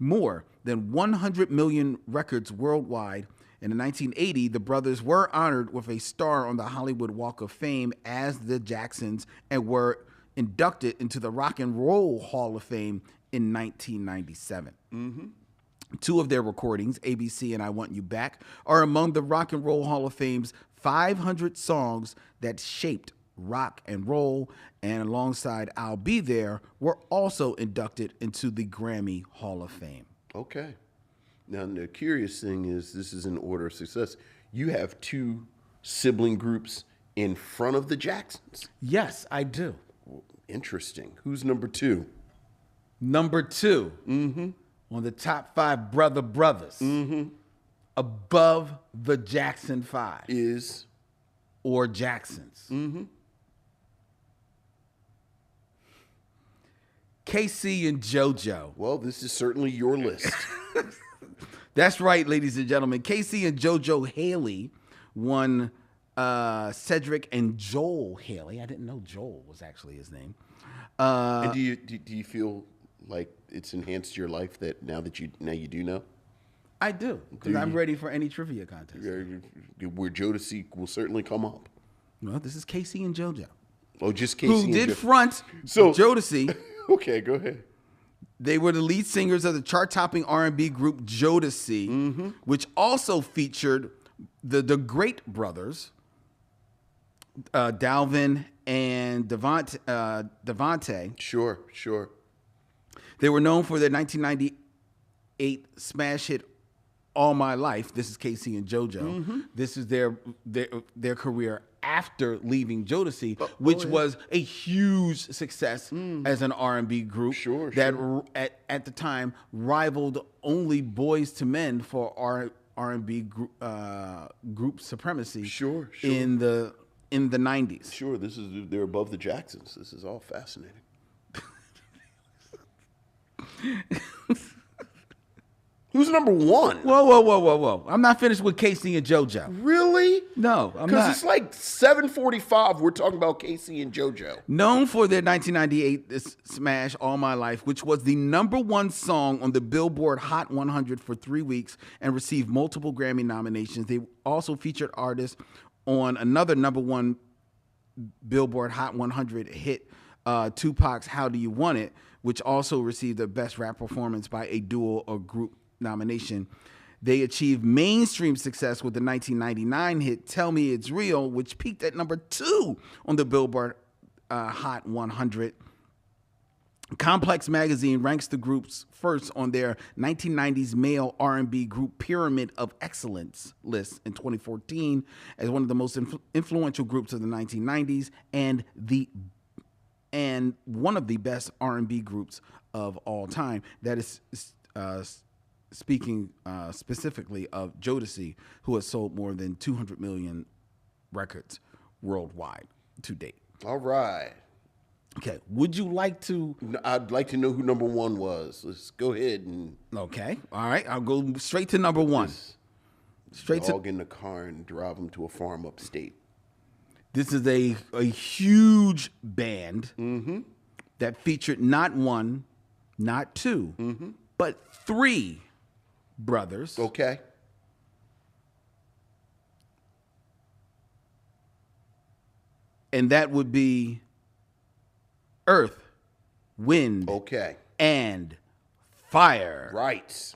more than 100 million records worldwide. In 1980, the brothers were honored with a star on the Hollywood Walk of Fame as the Jacksons and were inducted into the Rock and Roll Hall of Fame in 1997. Two of their recordings, ABC and I Want You Back, are among the Rock and Roll Hall of Fame's 500 songs that shaped rock and roll, and alongside I'll Be There, were also inducted into the Grammy Hall of Fame. Okay. Now, the curious thing is, this is in order of success. You have two sibling groups in front of the Jacksons. Yes, I do. Interesting. Who's number two? Number two on the top 5 brothers above the Jackson 5 Is or Jacksons. KC and JoJo. Well, this is certainly your list. That's right, ladies and gentlemen. KC and JoJo Haley won Cedric and Joel Haley. I didn't know Joel was actually his name. And do you feel like it's enhanced your life that now you do know? I do, because I'm ready for any trivia contest. Where Jodeci will certainly come up. Well, this is KC and JoJo. Oh, just KC Who and did front Jodeci. Okay, go ahead. They were the lead singers of the chart-topping R&B group Jodeci, which also featured the Great Brothers, Dalvin and Devante. Sure. They were known for their 1998 smash hit All My Life. This is KC and JoJo. This is their career after leaving Jodeci, which was a huge success as an R&B group that at the time rivaled only Boys to Men for R&B group supremacy in the 90s. Sure, they're above the Jacksons. This is all fascinating. Who's number one? Whoa. I'm not finished with KC and JoJo. Really? No, I'm not. Because it's like 7:45. We're talking about KC and JoJo. Known for their 1998 smash All My Life, which was the #1 song on the Billboard Hot 100 for 3 weeks and received multiple Grammy nominations. They also featured artists on another #1 Billboard Hot 100 hit, Tupac's How Do You Want It, which also received the Best Rap Performance by a Duo or Group nomination. They achieved mainstream success with the 1999 hit Tell Me It's Real, which peaked at #2 on the Billboard Hot 100. Complex Magazine ranks the groups first on their 1990s male R&B group Pyramid of Excellence list in 2014 as one of the most influential groups of the 1990s and one of the best R&B groups of all time. That is speaking specifically of Jodeci, who has sold more than 200 million records worldwide to date. All right. Okay. Would you like to? I'd like to know who number one was. Let's go ahead and. Okay. All right. I'll go straight to #1. Dog in the car and drive them to a farm upstate. This is a huge band that featured not one, not two, but 3 brothers. Okay. and that would be Earth, Wind, Okay. and Fire. Right.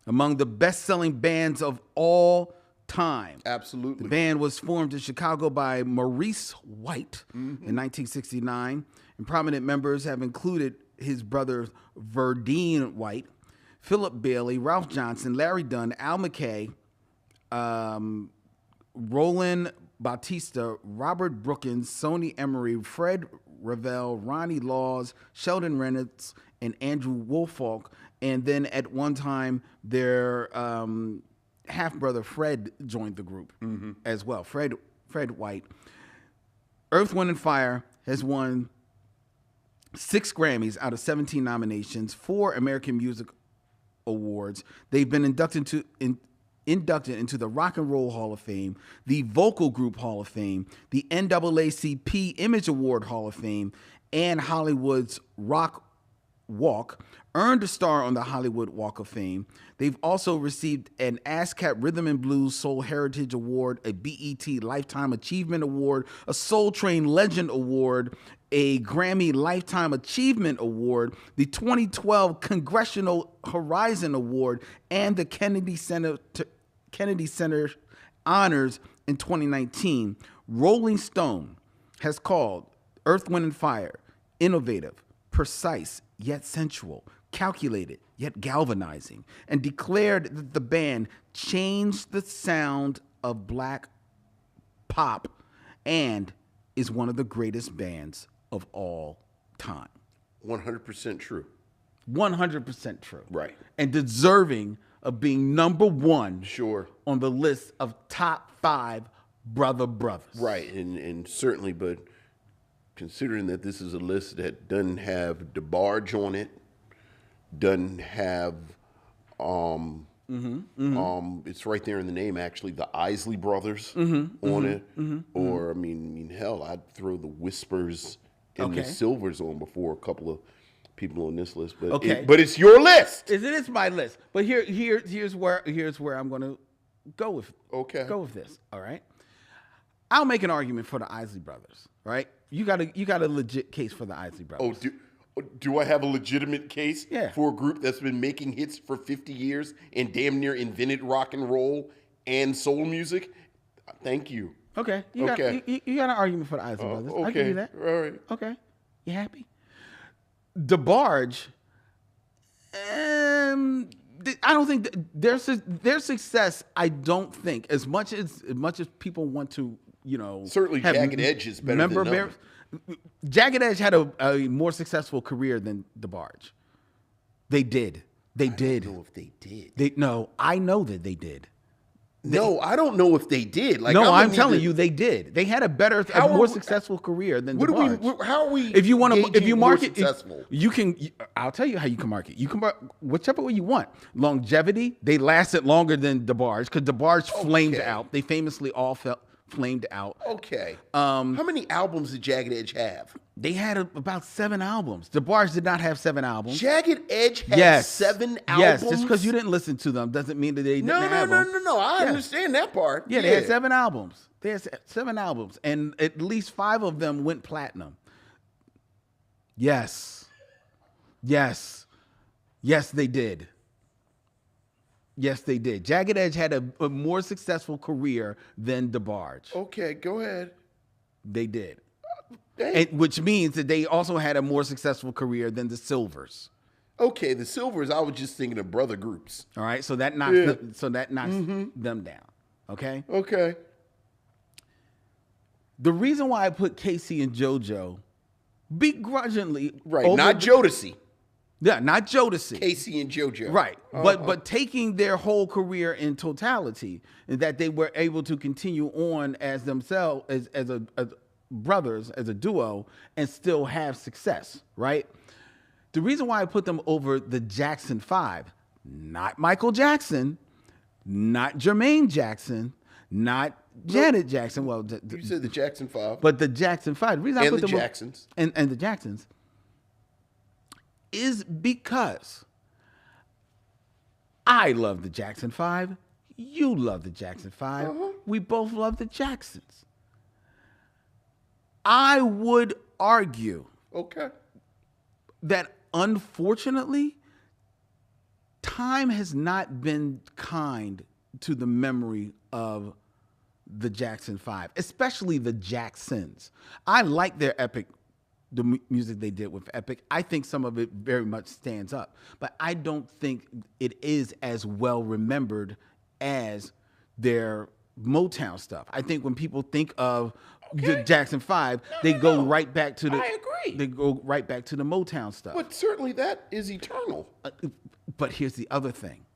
Among the best-selling bands of all time. Absolutely. The band was formed in Chicago by Maurice White in 1969, and prominent members have included his brother Verdine White, Philip Bailey, Ralph Johnson, Larry Dunn, Al McKay, Roland Bautista, Robert Brookins, Sonny Emery, Fred Ravel, Ronnie Laws, Sheldon Reynolds, and Andrew Woolfolk. And then at one time, their half-brother Fred joined the group as well. Fred White. Earth, Wind, and Fire has won 6 Grammys out of 17 nominations, 4 American Music Awards. They've been inducted into the Rock and Roll Hall of Fame, the Vocal Group Hall of Fame, the NAACP Image Award Hall of Fame, and Hollywood's Rock Walk, earned a star on the Hollywood Walk of Fame. They've also received an ASCAP Rhythm and Blues Soul Heritage Award, a BET Lifetime Achievement Award, a Soul Train Legend Award, a Grammy Lifetime Achievement Award, the 2012 Congressional Horizon Award, and the Kennedy Center honors in 2019. Rolling Stone has called Earth, Wind, and Fire innovative, precise, yet sensual, calculated, yet galvanizing, and declared that the band changed the sound of black pop and is one of the greatest bands of all time. 100% true. 100% true. Right. And deserving of being number one Sure. on the list of top 5 brothers. Right, and certainly, but considering that this is a list that doesn't have DeBarge on it, doesn't have, it's right there in the name, actually, the Isley Brothers on it. Or, I mean, hell, I'd throw the Whispers and the Okay. Silvers on before a couple of people on this list. But, Okay. but it's your list. It is my list, but here's where I'm going to go with this. All right, I'll make an argument for the Isley Brothers. All right, you got a legit case for the Isley Brothers. Do I have a legitimate case Yeah. for a group that's been making hits for 50 years and damn near invented rock and roll and soul music? Thank you. Okay, you got an argument for the Isley Brothers. I give you that. All right. Okay, you happy? DeBarge, I don't think their success. I don't think as much as people want to, Certainly Jagged Edge is better than none. Jagged Edge had a more successful career than DeBarge. They did. I don't know if they did. I know that they did. No, I don't know if they did. Like, No, I'm telling you, they did. They had a more successful career than DeBarge. How are we? If you market, successful, you can. I'll tell you how you can market. You can whichever way you want. Longevity. They lasted longer than DeBarge because DeBarge flamed out. They famously all flamed out. Okay. How many albums did Jagged Edge have? They had about 7 albums. DeBarge did not have 7 albums. Jagged Edge had 7 albums? Yes, just because you didn't listen to them doesn't mean that they didn't have them. No. I understand that part. Yeah, they had 7 albums. They had 7 albums, and at least 5 of them went platinum. Yes, they did. Yes, they did. Jagged Edge had a more successful career than DeBarge. Okay, go ahead. They did. Dang. Which means that they also had a more successful career than the Silvers. Okay, the Silvers, I was just thinking of brother groups. All right, so that knocks them down. Okay? Okay. The reason why I put Casey and JoJo begrudgingly Not Jodeci. Yeah, not Jodeci. Casey and JoJo. Right. But taking their whole career in totality, that they were able to continue on as themselves, as brothers, as a duo, and still have success, right? The reason why I put them over the Jackson 5, not Michael Jackson, not Jermaine Jackson, not Janet Jackson. Well, You said the Jackson 5. but the Jackson 5. The reason I And put the them Jacksons. and the Jacksons is because I love the Jackson 5. You love the Jackson 5. We both love the Jacksons. I would argue Okay. that unfortunately, time has not been kind to the memory of the Jackson 5, especially the Jacksons. I like their Epic, the music they did with Epic. I think some of it very much stands up, but I don't think it is as well remembered as their Motown stuff. I think when people think of the Jackson 5, they go right back to the I agree. They go right back to the Motown stuff. But certainly that is eternal. But here's the other thing.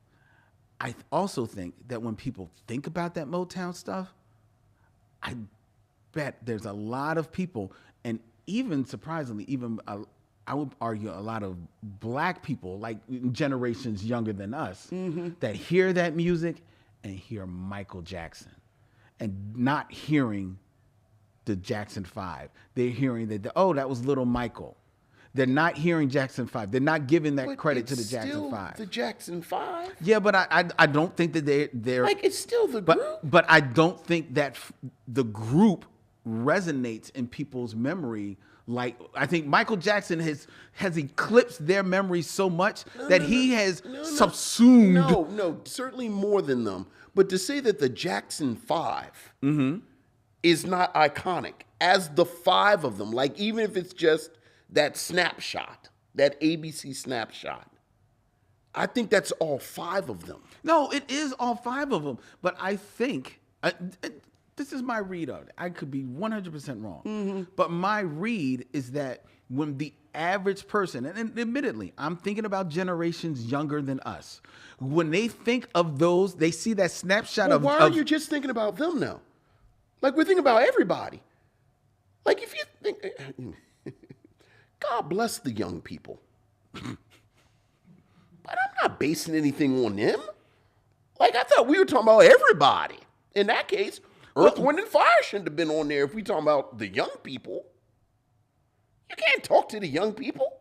I also think that when people think about that Motown stuff, I bet there's a lot of people, and even surprisingly, I would argue a lot of black people, like generations younger than us, that hear that music and hear Michael Jackson and not hearing the Jackson 5. They're hearing that, that was Little Michael. They're not hearing Jackson 5. They're not giving that But credit to it's the Jackson still 5. The Jackson 5? Yeah, but I don't think that they're Like, it's still the group. but I don't think that the group resonates in people's memory. Like, I think Michael Jackson has eclipsed their memory so much that he has subsumed. No, certainly more than them. But to say that the Jackson 5 is not iconic as the 5 of them, like even if it's just that snapshot, that ABC snapshot, I think that's all 5 of them. No, it is all 5 of them. But I think, this is my read of it. I could be 100% wrong. But my read is that when the average person, and admittedly, I'm thinking about generations younger than us, when they think of those, they see that snapshot Well, of... why are you just thinking about them now? Like, we're thinking about everybody. Like, if you think... God bless the young people. But I'm not basing anything on them. Like, I thought we were talking about everybody. In that case, Earth, Wind, and Fire shouldn't have been on there if we talking about the young people. You can't talk to the young people.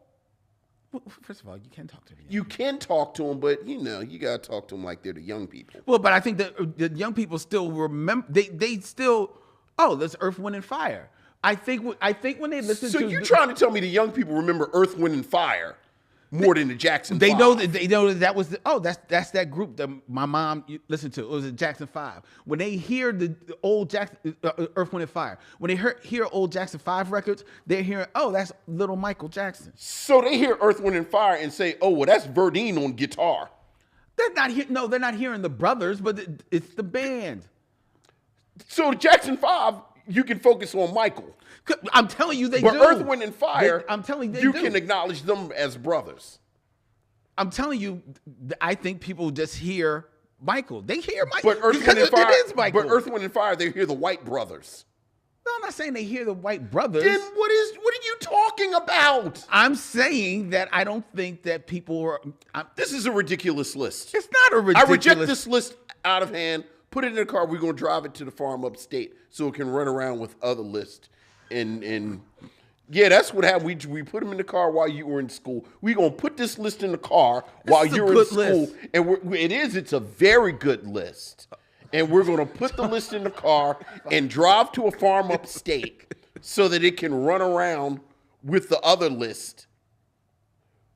Well, first of all, you can talk to them. You can talk to them, but, you got to talk to them like they're the young people. Well, but I think that the young people still remember. They still... Oh, there's Earth, Wind, and Fire. I think when they listen to... So you're trying to tell me the young people remember Earth, Wind, and Fire more than the Jackson 5? They know that was that's that group that my mom listened to. It was the Jackson 5. When they hear the old Jackson Earth, Wind, and Fire, when they hear old Jackson 5 records, they're hearing, that's Little Michael Jackson. So they hear Earth, Wind, and Fire and say, oh, well, that's Verdine on guitar. They're not hearing the brothers, but it's the band. So Jackson 5, you can focus on Michael. I'm telling you, they but do. But Earth, Wind, and Fire, I'm telling you, you can acknowledge them as brothers. I'm telling you, I think people just hear Michael. They hear Michael. But Earth, Wind, and Fire, it is Michael. But Earth, Wind, and Fire, they hear the White Brothers. No, I'm not saying they hear the White Brothers. Then what are you talking about? I'm saying that I don't think that people are... This is a ridiculous list. It's not a ridiculous... I reject this list out of hand. Put it in a car. We're going to drive it to the farm upstate so it can run around with other lists. And yeah, that's what happened. We put them in the car while you were in school. We're going to put this list in the car while you're in school. List. And it's a very good list. And we're going to put the list in the car and drive to a farm upstate so that it can run around with the other list.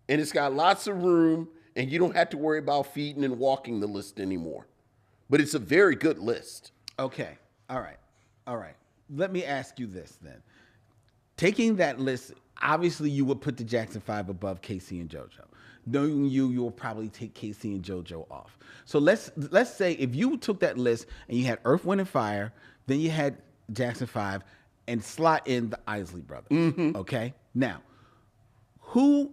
And it's got lots of room, and you don't have to worry about feeding and walking the list anymore. But it's a very good list. Okay. All right. Let me ask you this then. Taking that list, obviously you would put the Jackson 5 above Casey and JoJo. Knowing you will probably take Casey and JoJo off. So let's say if you took that list and you had Earth, Wind, and Fire, then you had Jackson 5, and slot in the Isley Brothers. Mm-hmm. Okay? Now, who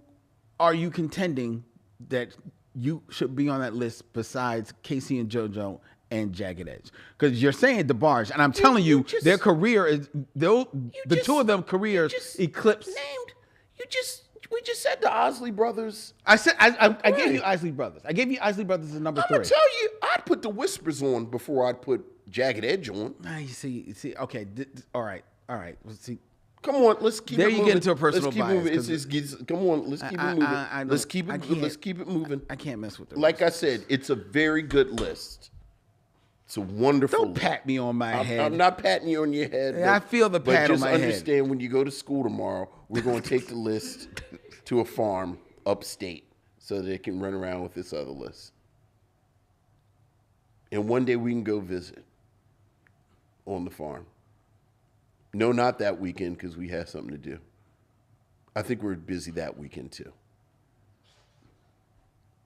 are you contending that you should be on that list besides Casey and JoJo and Jagged Edge? Because you're saying DeBarge, and I'm telling you their career is the two of them careers eclipsed. We just said the Isley Brothers. I said I gave you Isley Brothers. I gave you Isley Brothers as number 3. I'm gonna tell you, I'd put the Whispers on before I'd put Jagged Edge on. You see. Okay, all right. Let's see. Come on, let's keep there it moving. There you get into a personal bias. Come on, let's keep it moving. Let's keep it moving. I can't mess with it. Like I said, it's a very good list. It's a wonderful. Don't pat me on my head. I'm not patting you on your head. Yeah, I feel the pat on my head. But just understand, when you go to school tomorrow, we're going to take the list to a farm upstate so that it can run around with this other list. And one day we can go visit on the farm. No, not that weekend, because we have something to do. I think we're busy that weekend too.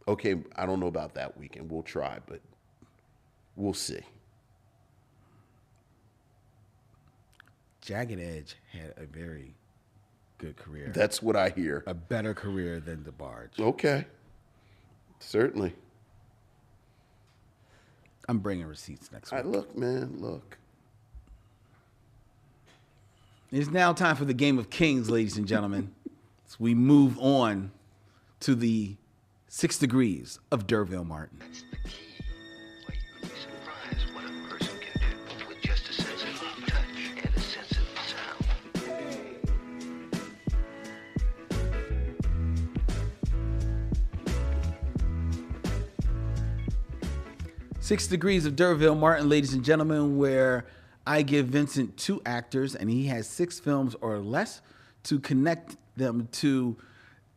Okay, I don't know about that weekend. We'll try, but we'll see. Jagged Edge had a very good career. That's what I hear. A better career than DeBarge. Okay. Certainly. I'm bringing receipts next week. Look, man, look. It's now time for the Game of Kings, ladies and gentlemen. As we move on to the 6 degrees of D'Urville Martin. That's the key. Well, you would be surprised what a person can do with just a sense of touch and a sense of sound. 6 degrees of D'Urville Martin, ladies and gentlemen, where I give Vincent 2 actors and he has 6 films or less to connect them to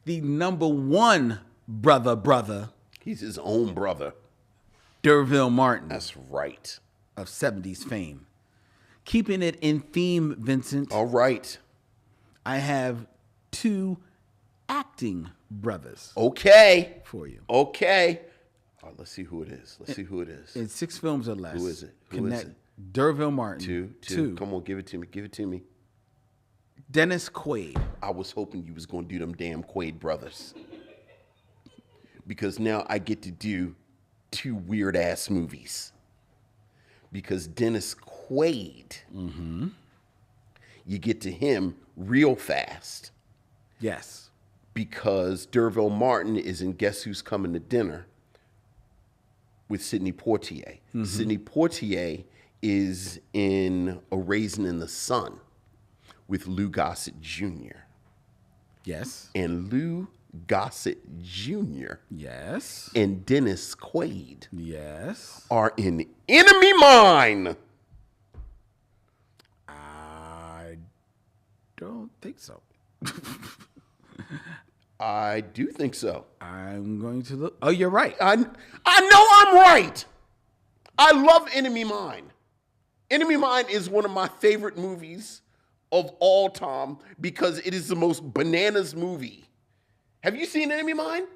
the number 1 brother. He's his own brother. D'Urville Martin. That's right. Of 70s fame. Keeping it in theme, Vincent. All right. I have 2 acting brothers. Okay. For you. Okay. Let's see who it is. In 6 films or less. Who is it? Connect D'Urville Martin. 2. Come on, give it to me. Dennis Quaid. I was hoping you was going to do them damn Quaid brothers. Because now I get to do 2 weird-ass movies. Because Dennis Quaid, you get to him real fast. Yes. Because D'Urville Martin is in Guess Who's Coming to Dinner with Sidney Poitier. Sidney Poitier is in A Raisin in the Sun with Lou Gossett Jr. Yes. And Lou Gossett Jr. Yes. and Dennis Quaid Yes. are in Enemy Mine. I don't think so. I do think so. I'm going to look. Oh, you're right. I know I'm right. I love Enemy Mine. Enemy Mine is one of my favorite movies of all time because it is the most bananas movie. Have you seen Enemy Mine?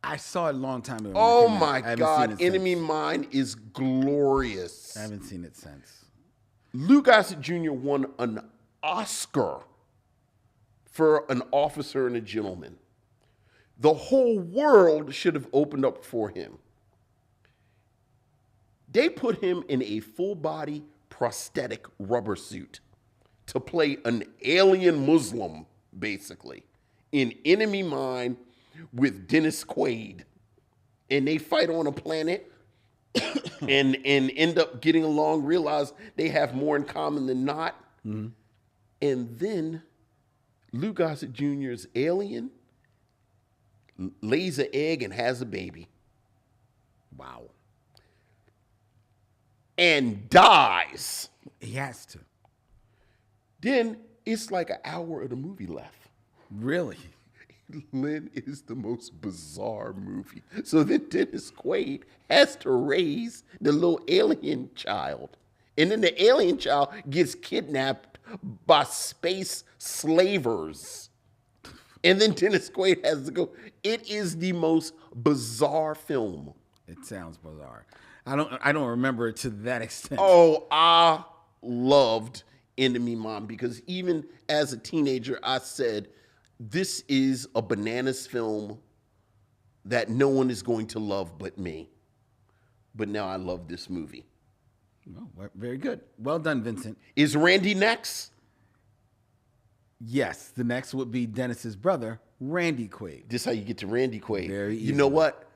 I saw it a long time ago. Oh when it came out. my I haven't God. seen it Enemy since. Mine is glorious. I haven't seen it since. Lou Gossett Jr. won an Oscar for An Officer and a Gentleman. The whole world should have opened up for him. They put him in a full-body prosthetic rubber suit to play an alien Muslim, basically, in Enemy Mine with Dennis Quaid. And they fight on a planet and end up getting along, realize they have more in common than not. And then Lou Gossett Jr.'s alien lays an egg and has a baby. Wow. And dies. He has to. Then it's like an hour of the movie left. Really? Lynn, it is the most bizarre movie. So then Dennis Quaid has to raise the little alien child. And then the alien child gets kidnapped by space slavers. And then Dennis Quaid has to go. It is the most bizarre film. It sounds bizarre. I don't remember it to that extent. Oh, I loved Enemy Mine because even as a teenager, I said, this is a bananas film that no one is going to love but me. But now I love this movie. Well, very good. Well done, Vincent. Is Randy next? Yes, the next would be Dennis's brother, Randy Quaid. This is how you get to Randy Quaid. Very You know easily. what?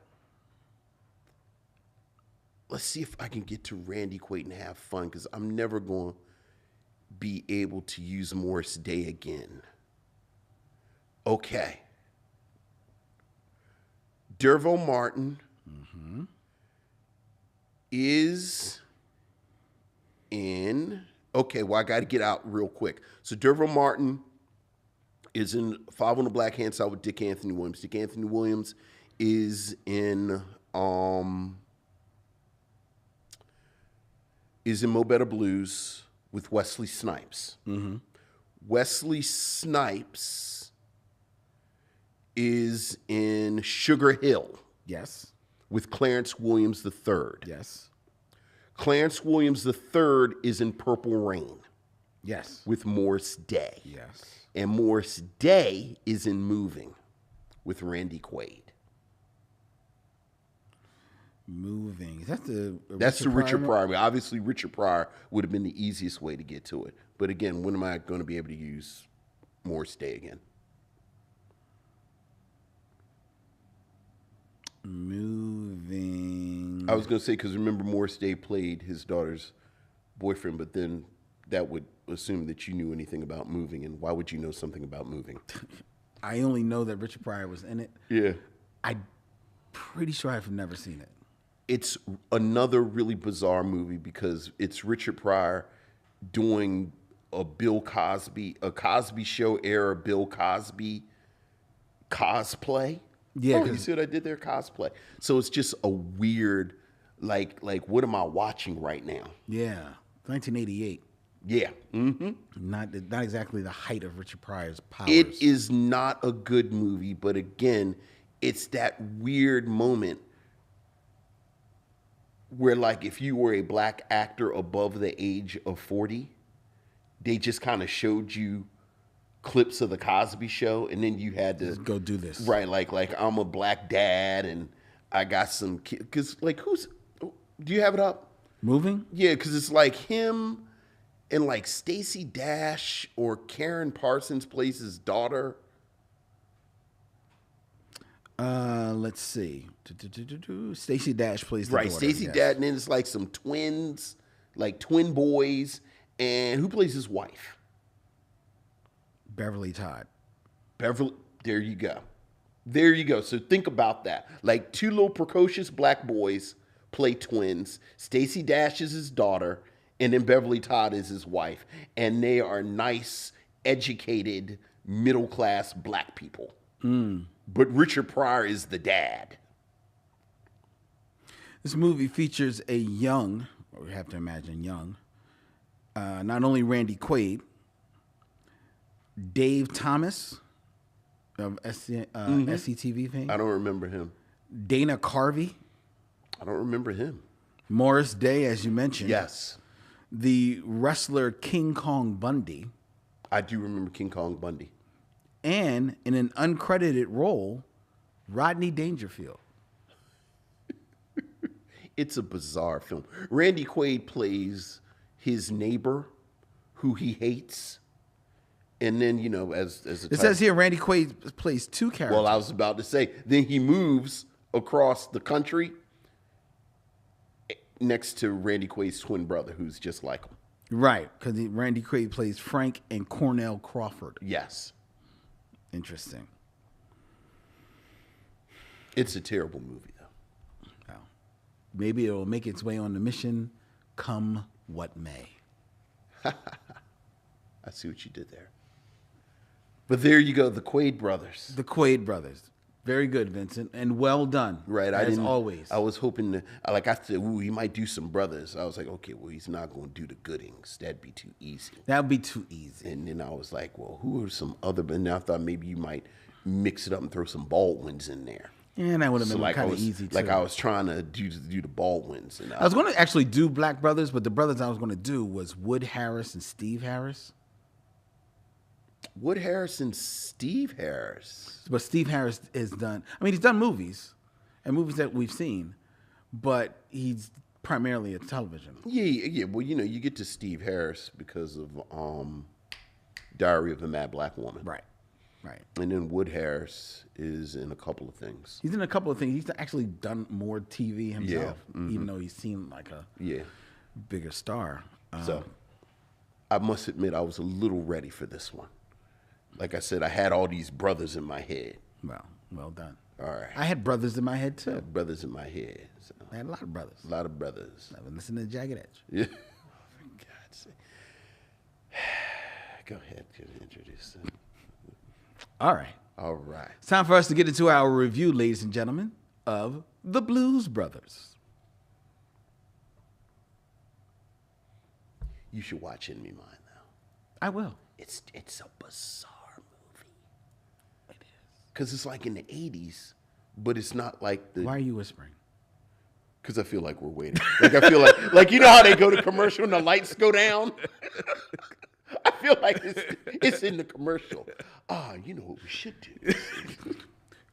Let's see if I can get to Randy Quaid and have fun because I'm never going to be able to use Morris Day again. Okay. D'Urville Martin is in. Okay, well, I got to get out real quick. So Derville Martin is in Five on the Black Hand Side with Dick Anthony Williams. Dick Anthony Williams is in Mo Better Blues with Wesley Snipes. Mm-hmm. Wesley Snipes is in Sugar Hill Yes. with Clarence Williams III. Yes. Clarence Williams III is in Purple Rain Yes. with Morris Day. Yes. And Morris Day is in Moving with Randy Quaid. Moving. Is that the That's the Richard Pryor? Pryor. Obviously, Richard Pryor would have been the easiest way to get to it. But again, when am I going to be able to use Morris Day again? Moving. I was going to say, because remember, Morris Day played his daughter's boyfriend, but then that would assume that you knew anything about Moving. And why would you know something about Moving? I only know that Richard Pryor was in it. Yeah. I'm pretty sure I've never seen it. It's another really bizarre movie because it's Richard Pryor doing a Cosby Show era Bill Cosby cosplay. Yeah, Oh, you 'cause- see what I did there? Cosplay. So it's just a weird, like what am I watching right now? Yeah. 1988. Yeah. Mm-hmm. Not exactly the height of Richard Pryor's powers. It is not a good movie, but again, it's that weird moment where, like, if you were a black actor above the age of 40, they just kind of showed you clips of the Cosby Show, and then you had to Go do this. right, like I'm a black dad, and I got some kids. Because, like, do you have it up? Moving? Yeah, because it's like him and like Stacey Dash or Karen Parsons plays his daughter. Let's see. Stacey Dash plays the Right, daughter, Stacey yes. Dash, and then it's like some twins, like twin boys, and who plays his wife? Beverly Todd. Beverly. There you go. There you go. So think about that. Like two little precocious black boys play twins. Stacey Dash is his daughter, and then Beverly Todd is his wife, and they are nice, educated, middle class black people. But Richard Pryor is the dad. This movie features a young, or we have to imagine young, not only Randy Quaid, Dave Thomas of SCTV fame, I don't remember him. Dana Carvey, I don't remember him. Morris Day, as you mentioned. Yes, The wrestler King Kong Bundy, I do remember King Kong Bundy. and in an uncredited role, Rodney Dangerfield. It's a bizarre film. Randy Quaid plays his neighbor who he hates. And then, you know, as a It says here Randy Quaid plays two characters. well, I was about to say, then he moves across the country next to Randy Quaid's twin brother, who's just like him. Right, because Randy Quaid plays Frank and Cornell Crawford. Yes. Interesting. It's a terrible movie, though. Well, maybe it'll make its way on the mission, come what may. I see what you did there. But there you go, the Quaid brothers. The Quaid brothers. Very good, Vincent, and well done. Right, as always. I was hoping to, like I said, ooh, he might do some brothers. I was like, okay, well, he's not going to do the Goodings. That'd be too easy. That would be too easy. And then I was like, well, who are some other? And then I thought maybe you might mix it up and throw some Baldwins in there. And that would have So been like kind of easy too. like I was trying to do the Baldwins. And I was going to actually do Black Brothers, but the brothers I was going to do was Wood Harris and Steve Harris. Wood Harris and Steve Harris. But Steve Harris has done, I mean, he's done movies, and movies that we've seen, but he's primarily a television. Yeah. Well, you know, you get to Steve Harris because of Diary of a Mad Black Woman. Right. And then Wood Harris is in a couple of things. He's in a couple of things. He's actually done more TV himself, Mm-hmm. even though he seemed like a Yeah. bigger star. So I must admit I was a little ready for this one. Like I said, I had all these brothers in my head. Well done. All right. I had brothers in my head I too. had brothers in my head. So I had a lot of brothers. a lot of brothers. I've been listening to Jagged Edge. Yeah. see. Go ahead, introduce it. All right. All right. It's time for us to get into our review, ladies and gentlemen, of The Blues Brothers. You should watch Enemy Mine now. I will. It's a bizarre movie. It is. Because it's like in the 80s, but it's not like the... Why are you whispering? Because I feel like we're waiting. Like I feel like you know how they go to commercial and the lights go down? I feel like it's in the commercial. You know what we should do. You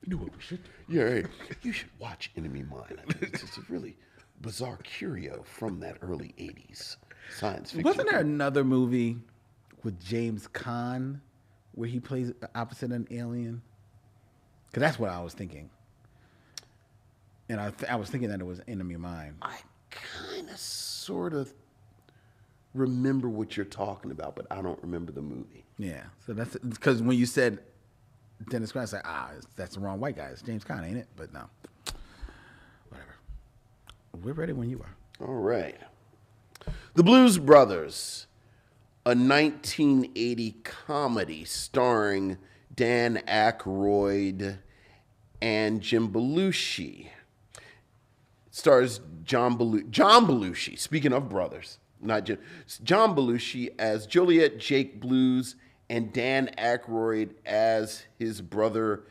know what we should do. Yeah, right. You should watch Enemy Mine. I mean, it's just a really bizarre curio from that early 80s science fiction. Wasn't there another movie with James Caan where he plays opposite an alien? Because that's what I was thinking. And I was thinking that it was Enemy Mine. I kind of sort of remember what you're talking about, but I don't remember the movie. Yeah. So that's because when you said Dennis Quaid, I said, that's the wrong white guy. It's James Caan, ain't it? But no. Whatever. We're ready when you are. All right. The Blues Brothers, a 1980 comedy starring Dan Aykroyd and Jim Belushi. Stars John Belushi, speaking of brothers, not Jim. John Belushi as Joliet Jake Blues and Dan Aykroyd as his brother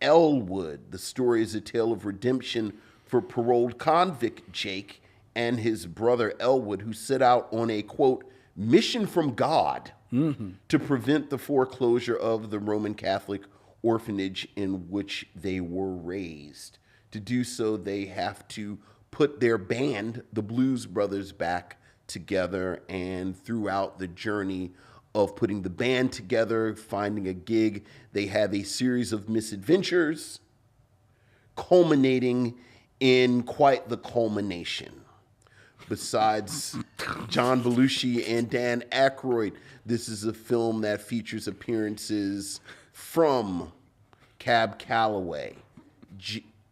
Elwood. The story is a tale of redemption for paroled convict Jake and his brother Elwood, who set out on a, quote, mission from God to prevent the foreclosure of the Roman Catholic orphanage in which they were raised. To do so, they have to put their band, the Blues Brothers, back together. And throughout the journey of putting the band together, finding a gig, they have a series of misadventures, culminating in quite the culmination. Besides John Belushi and Dan Aykroyd, this is a film that features appearances from Cab Calloway,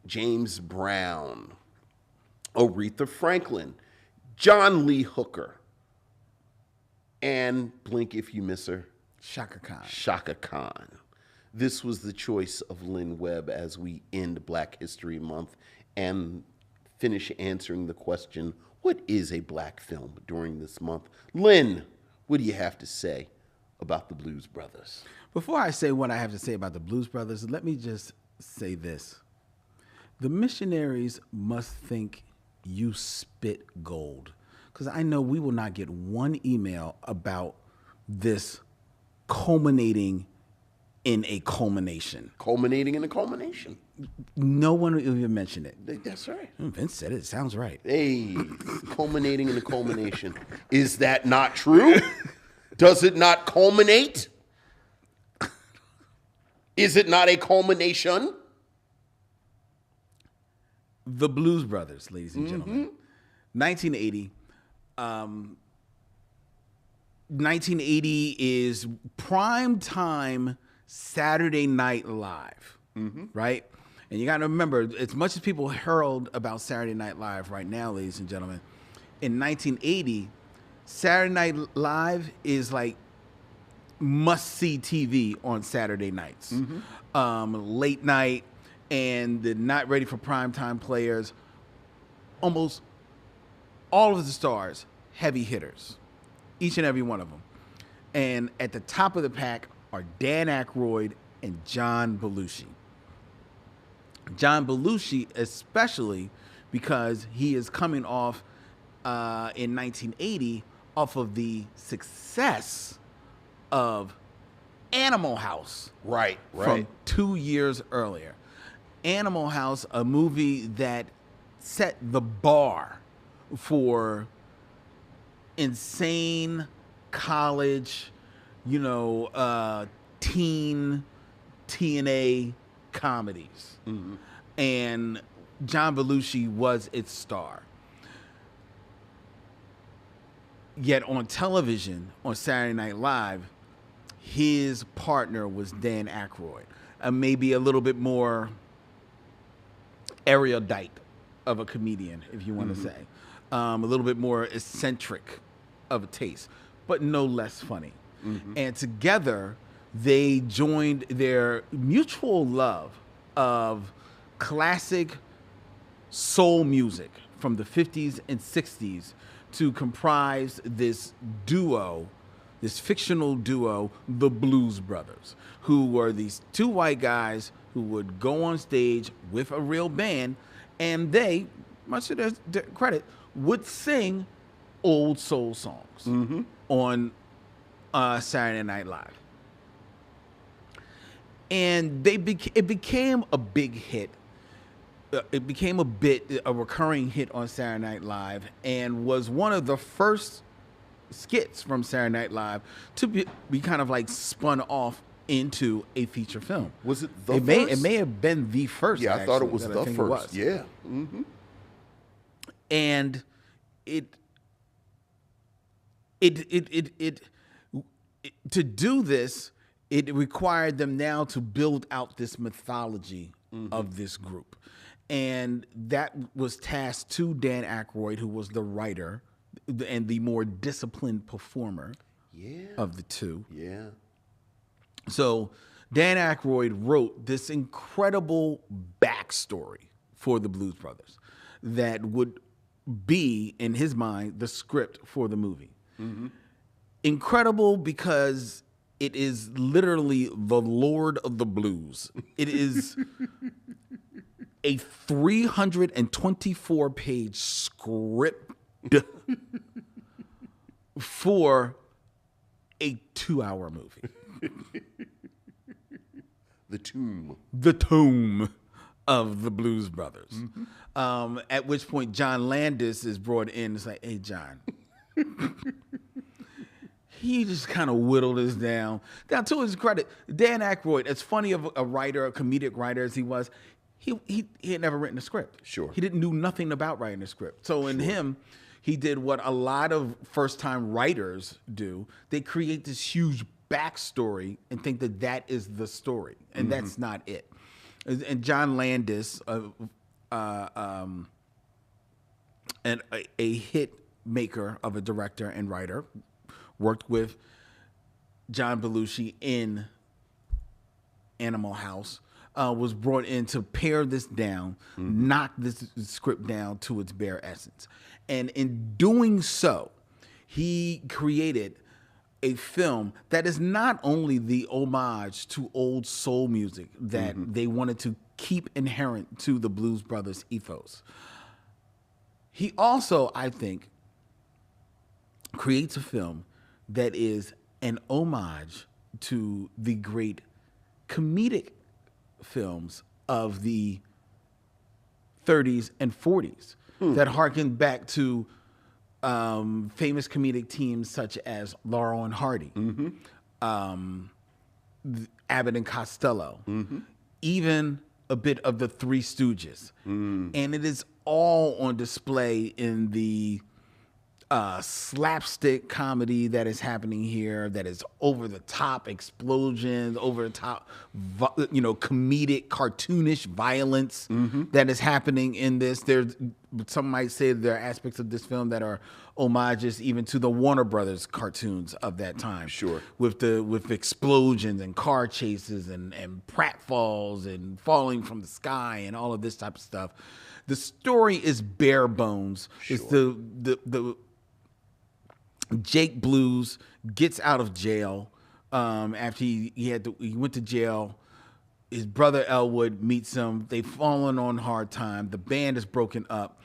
James Brown, Aretha Franklin, John Lee Hooker, and blink if you miss her, Shaka Khan. Shaka Khan. This was the choice of Lynn Webb as we end Black History Month and finish answering the question, what is a black film during this month? Lynn, what do you have to say about the Blues Brothers? Before I say what I have to say about the Blues Brothers, let me just say this. The Missionaries must think you spit gold. Because I know we will not get one email about this culminating in a culmination. Culminating in a culmination. No one will even mention it. That's right. Vince said it. It sounds right. Hey, culminating in a culmination. Is that not true? Does it not culminate? Is it not a culmination? The Blues Brothers, ladies and gentlemen. 1980. 1980 is prime time Saturday Night Live, right? And you got to remember, as much as people hurled about Saturday Night Live right now, ladies and gentlemen, in 1980, Saturday Night Live is like must-see TV on Saturday nights. Late night, and the not ready for primetime players, almost all of the stars, heavy hitters, each and every one of them. And at the top of the pack are Dan Aykroyd and John Belushi. John Belushi, especially because he is coming off in 1980 off of the success of Animal House. Right. From 2 years earlier. Animal House, a movie that set the bar for insane college, teen TNA comedies. And John Belushi was its star. Yet on television, on Saturday Night Live, his partner was Dan Aykroyd. Maybe a little bit more erudite of a comedian, if you want to say. A little bit more eccentric of a taste, but no less funny. And together, they joined their mutual love of classic soul music from the 50s and 60s to comprise this duo, this fictional duo, the Blues Brothers, who were these two white guys who would go on stage with a real band, and they, much to their credit, would sing old soul songs on Saturday Night Live. And it became a big hit. It became a recurring hit on Saturday Night Live, and was one of the first skits from Saturday Night Live to be kind of like spun off into a feature film. Was it the first? first? It may have been the first. Yeah, I thought it was actually, the I think first. it was. Yeah. And to do this, it required them now to build out this mythology of this group. And that was tasked to Dan Aykroyd, who was the writer and the more disciplined performer of the two. Yeah. So Dan Aykroyd wrote this incredible backstory for the Blues Brothers that would be, in his mind, the script for the movie. Incredible because it is literally the Lord of the Blues. It is a 324-page script for a 2-hour movie. The Tomb. The Tomb of the Blues Brothers. At which point John Landis is brought in. It's like, hey, John. He just kind of whittled us down. Now, to his credit, Dan Aykroyd, as funny of a writer, a comedic writer as he was, he had never written a script. Sure. He didn't know nothing about writing a script. So in him, he did what a lot of first-time writers do. They create this huge backstory and think that that is the story, and that's not it. And John Landis, and a hit maker of a director and writer, worked with John Belushi in Animal House, was brought in to pare this down, knock this script down to its bare essence. And in doing so, he created a film that is not only the homage to old soul music that they wanted to keep inherent to the Blues Brothers ethos. He also, I think, creates a film that is an homage to the great comedic films of the 30s and 40s that harken back to famous comedic teams such as Laurel and Hardy, Abbott and Costello, even a bit of the Three Stooges. And it is all on display in the slapstick comedy that is happening here, that is over the top explosions, over the top, comedic, cartoonish violence that is happening in this. There's, some might say there are aspects of this film that are homages even to the Warner Brothers cartoons of that time. Sure. With explosions and car chases and pratfalls and falling from the sky and all of this type of stuff. The story is bare bones. Sure. It's the Jake Blues gets out of jail after he went to jail. His brother Elwood meets him. They've fallen on hard time. The band is broken up,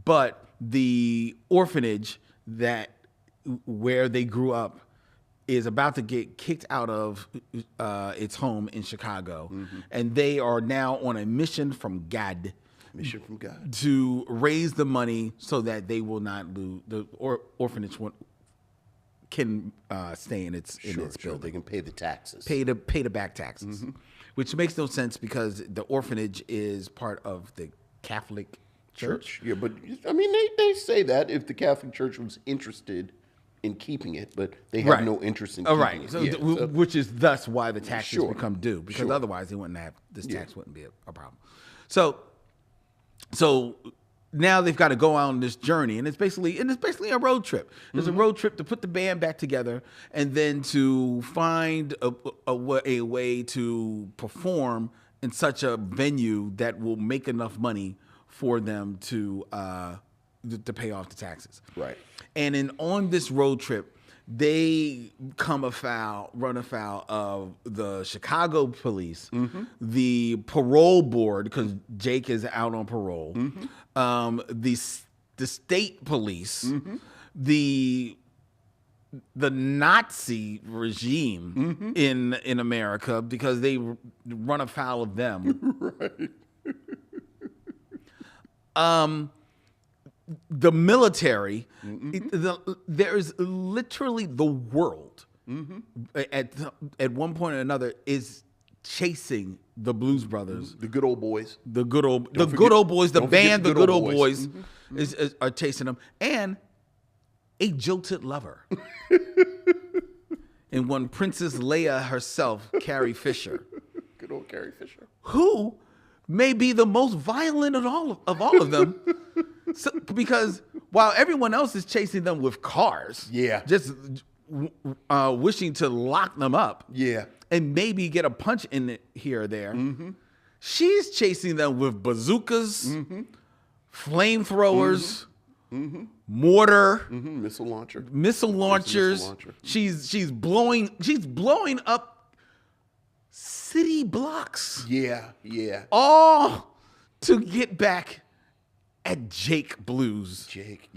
but the orphanage where they grew up is about to get kicked out of its home in Chicago, and they are now on a mission from God. Mission from God. To raise the money so that they will not lose, the orphanage can stay in its building. They can pay the taxes. Pay the back taxes, which makes no sense because the orphanage is part of the Catholic Church. Yeah, but I mean, they say that if the Catholic Church was interested in keeping it, but they have no interest in keeping it. So, Yeah, which is thus why the taxes Sure. become due, because Sure. otherwise they wouldn't have this tax wouldn't be a problem. So now they've got to go out on this journey, and it's basically a road trip. There's a road trip to put the band back together, and then to find a way to perform in such a venue that will make enough money for them to pay off the taxes. Right. And on this road trip, they run afoul of the Chicago police, the parole board, because Jake is out on parole, the state police, the Nazi regime in America, because they run afoul of them. Right. The military, there's literally the world at one point or another is chasing the Blues Brothers, The good old boys. the good old boys, the don't band, forget the good old boys, are chasing them, and a jilted lover, and one Princess Leia herself, Carrie Fisher, Good old Carrie Fisher. who may be the most violent of all of them. So, because while everyone else is chasing them with cars, just wishing to lock them up, and maybe get a punch in it here or there, she's chasing them with bazookas, flamethrowers, mortar, Missile launcher. missile launchers. Missile launcher. She's blowing up city blocks, Yeah. all to get back at Jake Blues, Jake,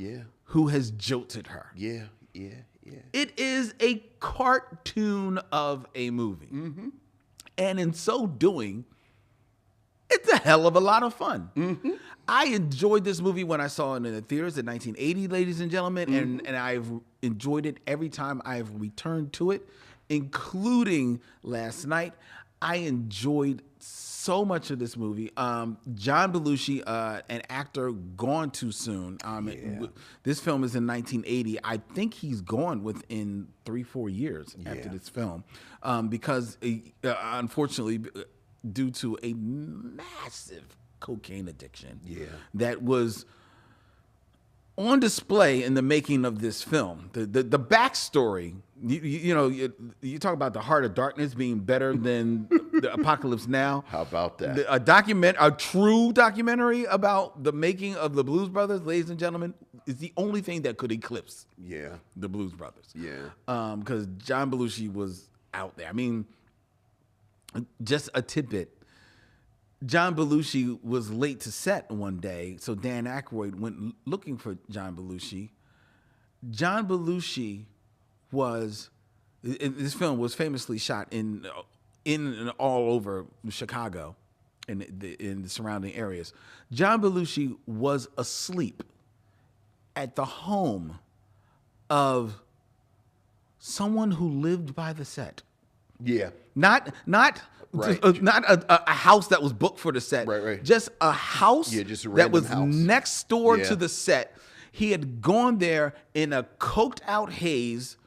who has jilted her. yeah. It is a cartoon of a movie. And in so doing, it's a hell of a lot of fun. I enjoyed this movie when I saw it in the theaters in 1980, ladies and gentlemen, and I've enjoyed it every time I've returned to it, including last night. I enjoyed so much of this movie. John Belushi, an actor gone too soon. This film is in 1980. I think he's gone within 3-4 years after this film, because unfortunately, due to a massive cocaine addiction that was on display in the making of this film. The backstory, you talk about the Heart of Darkness being better than the Apocalypse Now. How about that? A true documentary about the making of the Blues Brothers, ladies and gentlemen, is the only thing that could eclipse the Blues Brothers. Because John Belushi was out there. I mean, just a tidbit. John Belushi was late to set one day, so Dan Aykroyd went looking for John Belushi. John Belushi this film was famously shot in and all over Chicago and in the surrounding areas. John Belushi was asleep at the home of someone who lived by the set. Not Right. not a house that was booked for the set. Right. Just a house just a that was random house. next door to the set. He had gone there in a coked out haze,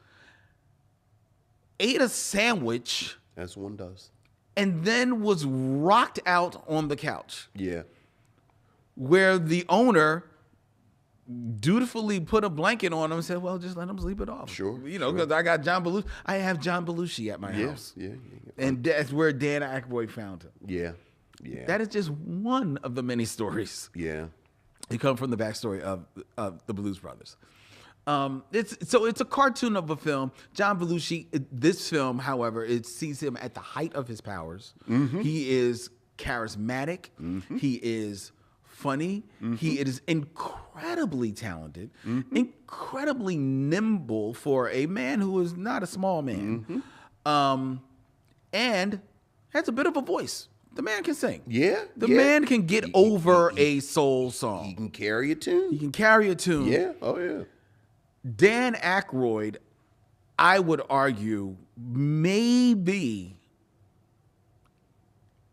ate a sandwich, As one does. and then was rocked out on the couch, Yeah. where the owner dutifully put a blanket on him and said, well, just let him sleep it off. Sure, Because I got John Belushi. I have John Belushi at my house. Yeah. And that's where Dan Aykroyd found him. Yeah. That is just one of the many stories. Yeah. They come from the backstory of the Blues Brothers. It's a cartoon of a film. John Belushi, this film, however, it sees him at the height of his powers. He is charismatic. He is funny. He is incredibly talented, incredibly nimble for a man who is not a small man, and has a bit of a voice. The man can sing. The man can get over a soul song. He can carry a tune. He can carry a tune. Yeah. Oh, yeah. Dan Aykroyd, I would argue, maybe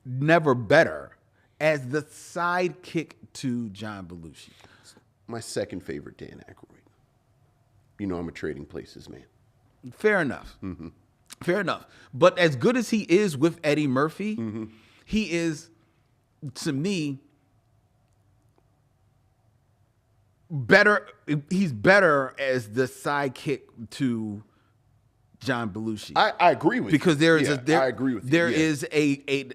never better as the sidekick to John Belushi. My second favorite Dan Aykroyd. You know I'm a Trading Places man. Fair enough. Fair enough. But as good as he is with Eddie Murphy, he is, to me, better. He's better as the sidekick to John Belushi. I agree with because you. there is I agree with you. there Yeah. is a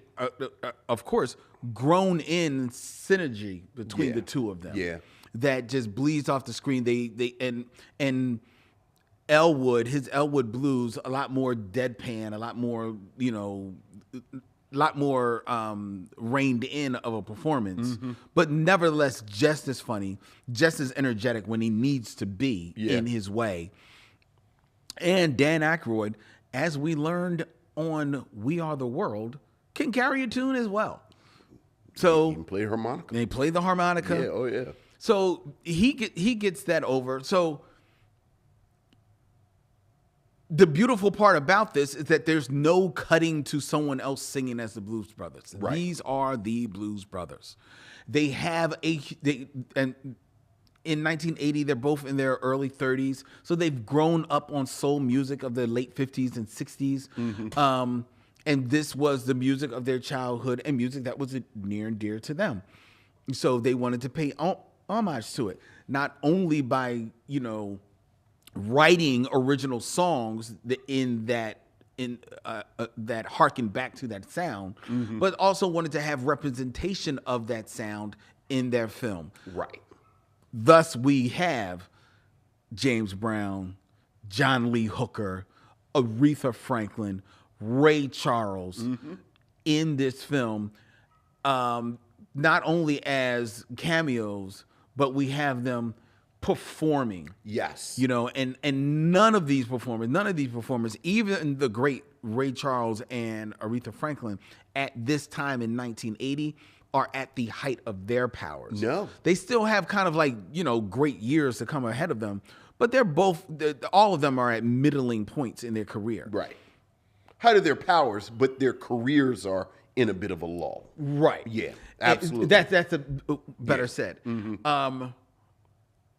of course grown in synergy between Yeah. the two of them. Yeah. That just bleeds off the screen. They and Elwood, his Elwood Blues, a lot more deadpan, a lot more, reined in of a performance, but nevertheless just as funny, just as energetic when he needs to be in his way. And Dan Aykroyd, as we learned on We Are the World, can carry a tune as well. So He can play harmonica. they play the harmonica. Yeah, oh yeah. So he gets that over. So the beautiful part about this is that there's no cutting to someone else singing as the Blues Brothers. Right. These are the Blues Brothers. They have and in 1980 they're both in their early 30s, so they've grown up on soul music of the late 50s and 60s. And this was the music of their childhood and music that was near and dear to them. So they wanted to pay homage to it, not only by writing original songs that harken back to that sound, but also wanted to have representation of that sound in their film. Right. Thus, we have James Brown, John Lee Hooker, Aretha Franklin, Ray Charles in this film, not only as cameos, but we have them performing. Yes. And none of these performers, even the great Ray Charles and Aretha Franklin at this time in 1980 are at the height of their powers. No. They still have kind of like, great years to come ahead of them, but all of them are at middling points in their career. Right. Height of their powers, but their careers are in a bit of a lull. Right. Yeah, absolutely. That's a better said.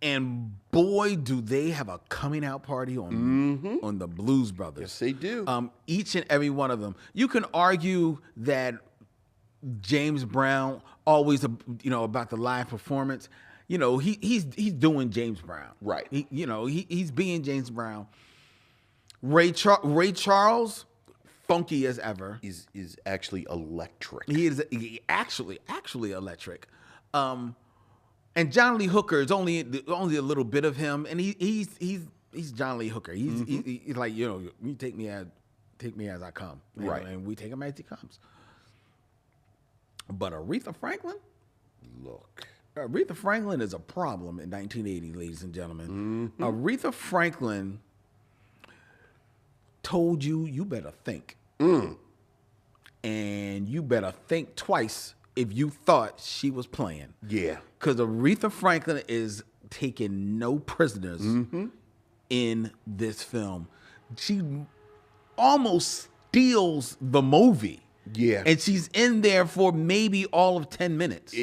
And boy, do they have a coming out party on the Blues Brothers. Yes, they do. Each and every one of them. You can argue that James Brown always, about the live performance. He's doing James Brown. Right. He's being James Brown. Ray Charles, funky as ever. Is actually electric. He is actually electric. And John Lee Hooker is only a little bit of him, and he's John Lee Hooker. He's like, you take me as I come, right? And we take him as he comes. But Aretha Franklin, Aretha Franklin is a problem in 1980, ladies and gentlemen. Aretha Franklin told you better think, and you better think twice if you thought she was playing. Yeah. Because Aretha Franklin is taking no prisoners in this film. She almost steals the movie. Yeah. And she's in there for maybe all of 10 minutes.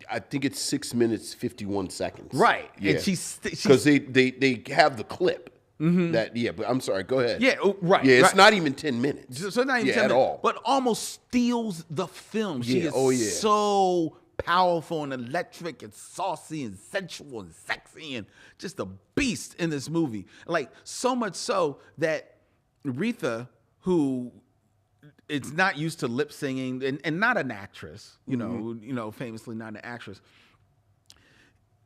I think it's 6 minutes, 51 seconds. Right. Yeah. And she's because they have the clip. But I'm sorry, go ahead. Yeah, right. Yeah, it's right. not even 10 minutes. So not even 10 at minutes, all. but almost steals the film. She is so powerful and electric and saucy and sensual and sexy and just a beast in this movie. Like, so much so that Aretha, who is not used to lip singing and not an actress, famously not an actress,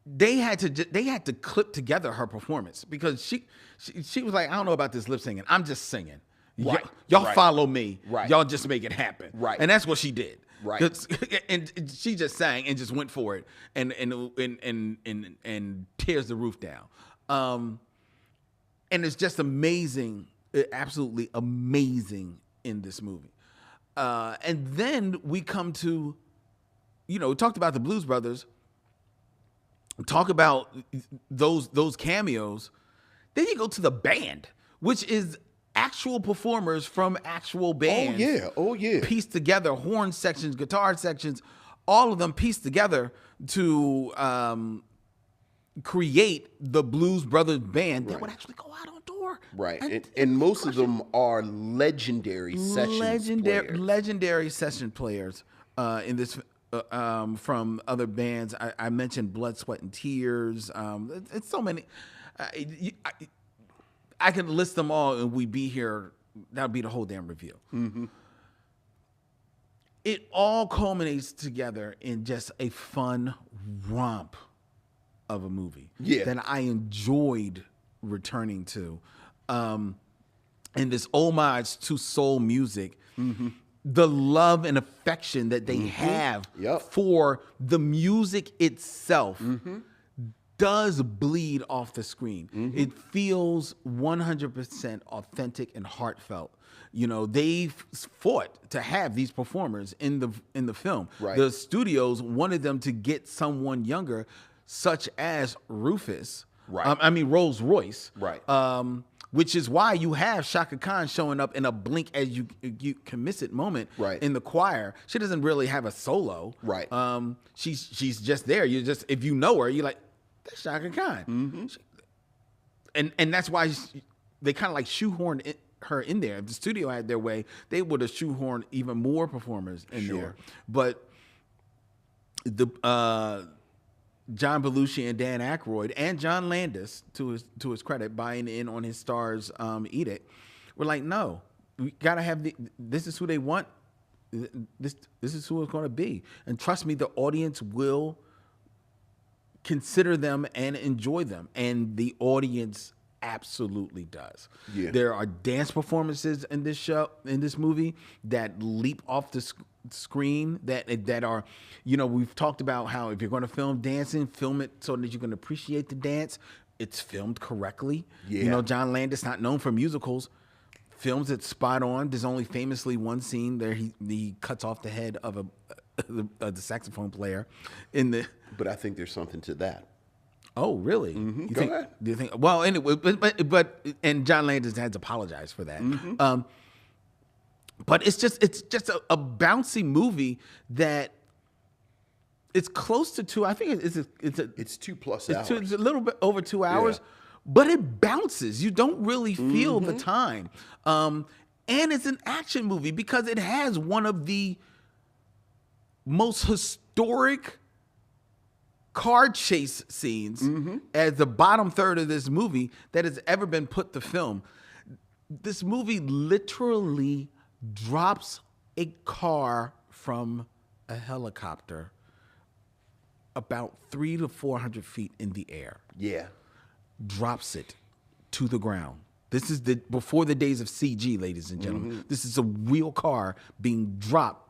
they had to clip together her performance because she was like, I don't know about this lip singing. I'm just singing. Right. Y'all Right. follow me. Right. Y'all just make it happen. Right. And that's what she did. Right. And she just sang and just went for it and tears the roof down. And it's just amazing, absolutely amazing in this movie. And then we come to, we talked about the Blues Brothers. Talk about those cameos. Then you go to the band, which is actual performers from actual bands. Oh yeah. Pieced together, horn sections, guitar sections, all of them pieced together to create the Blues Brothers band that would actually go out on tour. Right. And most of them are legendary session players. Legendary session players in from other bands. I mentioned Blood, Sweat, and Tears. It's so many. I can list them all, and we'd be here. That would be the whole damn review. Mm-hmm. It all culminates together in just a fun romp of a movie that I enjoyed returning to. And this homage to soul music, the love and affection that they have for the music itself does bleed off the screen. It feels 100% authentic and heartfelt. You know, they fought to have these performers in the film. Right. The studios wanted them to get someone younger, such as Rufus. Right. Rolls Royce. Right. Which is why you have Shaka Khan showing up in a blink as you can miss it moment in the choir. She doesn't really have a solo. Right. She's just there. You just, if you know her, you're like, that's Shaka Khan. And that's why they kind of like shoehorned her in there. If the studio had their way, they would have shoehorned even more performers in there. But the John Belushi and Dan Aykroyd and John Landis, to his credit, buying in on his star's edict, were like, no, we gotta have this is who they want. This is who it's going to be, and trust me, the audience will consider them and enjoy them, and the audience absolutely does. Yeah. There are dance performances in this movie that leap off the screen that are, you know, we've talked about how if you're going to film dancing, film it so that you can appreciate the dance. It's filmed correctly. Yeah. You know, John Landis, not known for musicals, films it spot on. There's only famously one scene there he cuts off the head of the saxophone player in the. But I think there's something to that. Oh, really? Go ahead. Do you think? Well, anyway, but and John Landis has apologized for that. But it's just a bouncy movie that it's close to two. I think it's 2+ hours. It's a little bit over 2 hours, but it bounces. You don't really feel the time, and it's an action movie because it has one of the most historic car chase scenes as the bottom third of this movie that has ever been put to film. This movie literally drops a car from a helicopter about 300 to 400 feet in the air. Yeah. Drops it to the ground. This is before the days of CG, ladies and gentlemen. This is a real car being dropped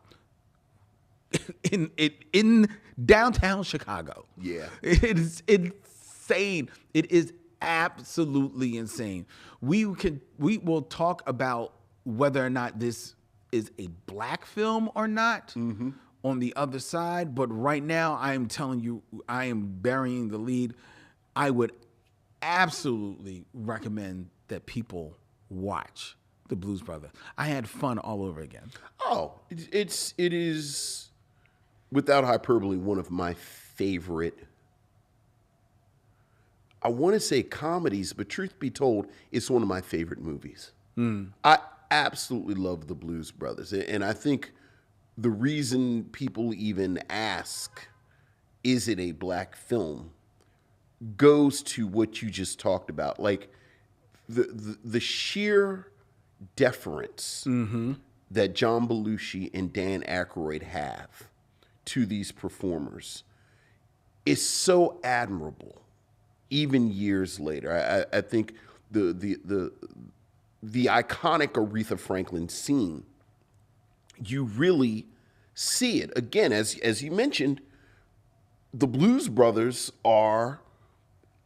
in downtown Chicago. Yeah. It is insane. It is absolutely insane. We will talk about whether or not this is a black film or not on the other side, but right now I am telling you, I am burying the lead. I would absolutely recommend that people watch The Blues Brothers. I had fun all over again. Oh, it is without hyperbole one of my favorite, I want to say comedies, but truth be told, it's one of my favorite movies. I absolutely love The Blues Brothers. And I think the reason people even ask, is it a black film, goes to what you just talked about. Like the sheer deference that John Belushi and Dan Aykroyd have to these performers is so admirable. Even years later, I think the iconic Aretha Franklin scene, you really see it again. As you mentioned, the Blues Brothers are,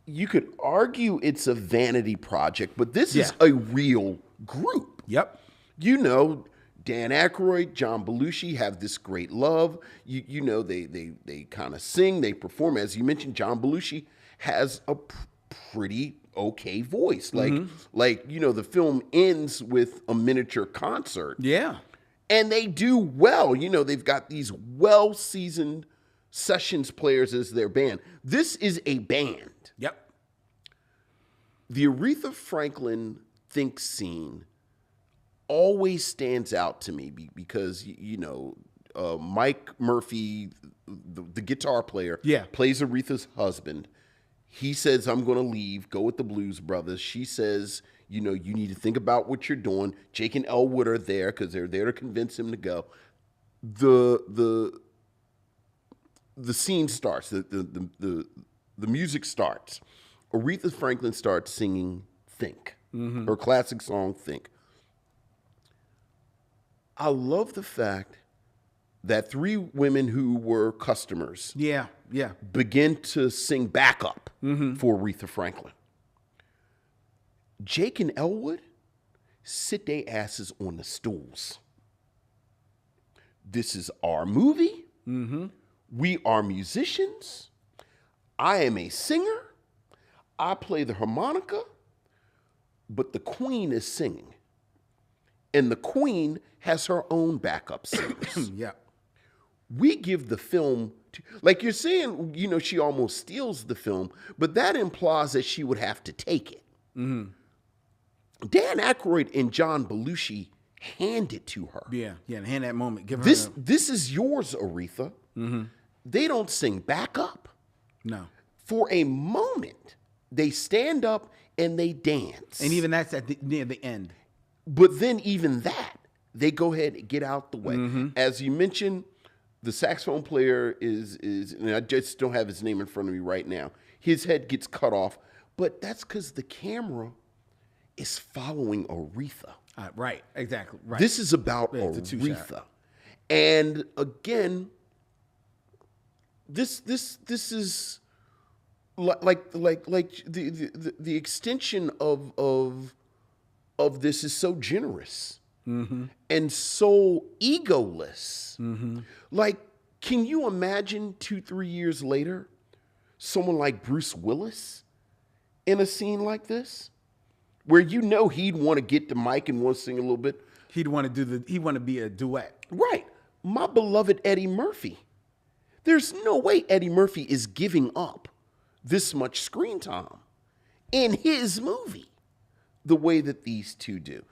you could argue it's a vanity project, but this is a real group. Yep. You know, Dan Aykroyd, John Belushi have this great love. You know, they kind of sing, they perform. As you mentioned, John Belushi has a pretty okay voice. Like you know, the film ends with a miniature concert. Yeah. And they do well. You know, they've got these well-seasoned sessions players as their band. This is a band. Yep. The Aretha Franklin Think scene always stands out to me because, you know, Mike Murphy, the guitar player, Yeah. plays Aretha's husband. He says, I'm going to leave, go with the Blues Brothers. She says, you need to think about what you're doing. Jake and Elwood are there because they're there to convince him to go. The scene starts. The music starts. Aretha Franklin starts singing Think, her classic song, Think. I love the fact that three women who were customers Yeah. begin to sing backup for Aretha Franklin. Jake and Elwood sit their asses on the stools. This is our movie. We are musicians. I am a singer. I play the harmonica, but the queen is singing. And the queen has her own backup singers. Yeah. We give the film, like you're saying, she almost steals the film, but that implies that she would have to take it. Dan Aykroyd and John Belushi hand it to her. Yeah. And hand that moment. Give her This is yours, Aretha. They don't sing backup. no. For a moment, they stand up and they dance. And even that's near the end. But then even that, they go ahead and get out the way. As you mentioned, the saxophone player is, and I just don't have his name in front of me right now. His head gets cut off, but that's because the camera is following Aretha. Right. Exactly. Right. This is about Yeah, it's a two-shot. Aretha. And again, this is like the extension of this is so generous and so egoless. Like, can you imagine 2-3 years later, someone like Bruce Willis in a scene like this, where he'd want to get the mic and want to sing a little bit? He'd want to be a duet. Right. My beloved Eddie Murphy. There's no way Eddie Murphy is giving up this much screen time in his movie the way that these two do.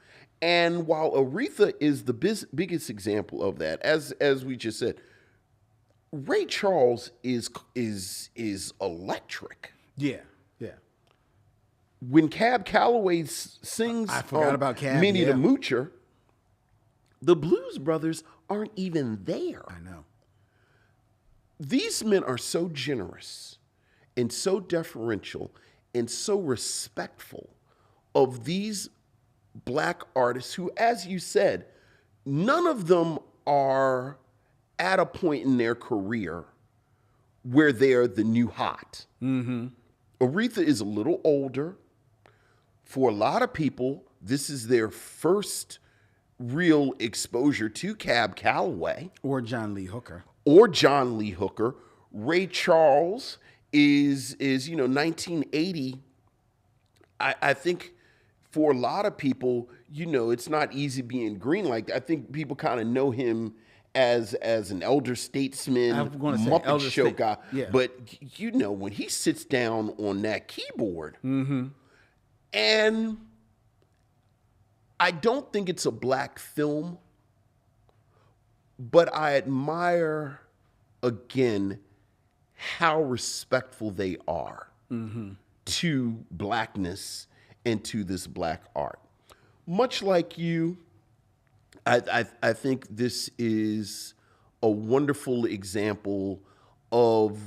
And while Aretha is the biggest example of that, as we just said, Ray Charles is electric. Yeah. When Cab Calloway sings I forgot about Cab, Minnie yeah. the Moocher, the Blues Brothers aren't even there. I know. These men are so generous and so deferential and so respectful of these black artists who, as you said, none of them are at a point in their career where they're the new hot. Aretha is a little older. For a lot of people, this is their first real exposure to Cab Calloway. Or John Lee Hooker. Ray Charles is 1980. I think for a lot of people, it's not easy being green. Like, I think people kind of know him as an elder statesman, I'm gonna say Muppet elder Show state- guy. yeah. But when he sits down on that keyboard, and I don't think it's a black film, but I admire, again, how respectful they are to blackness and to this black art. Much like you, I think this is a wonderful example of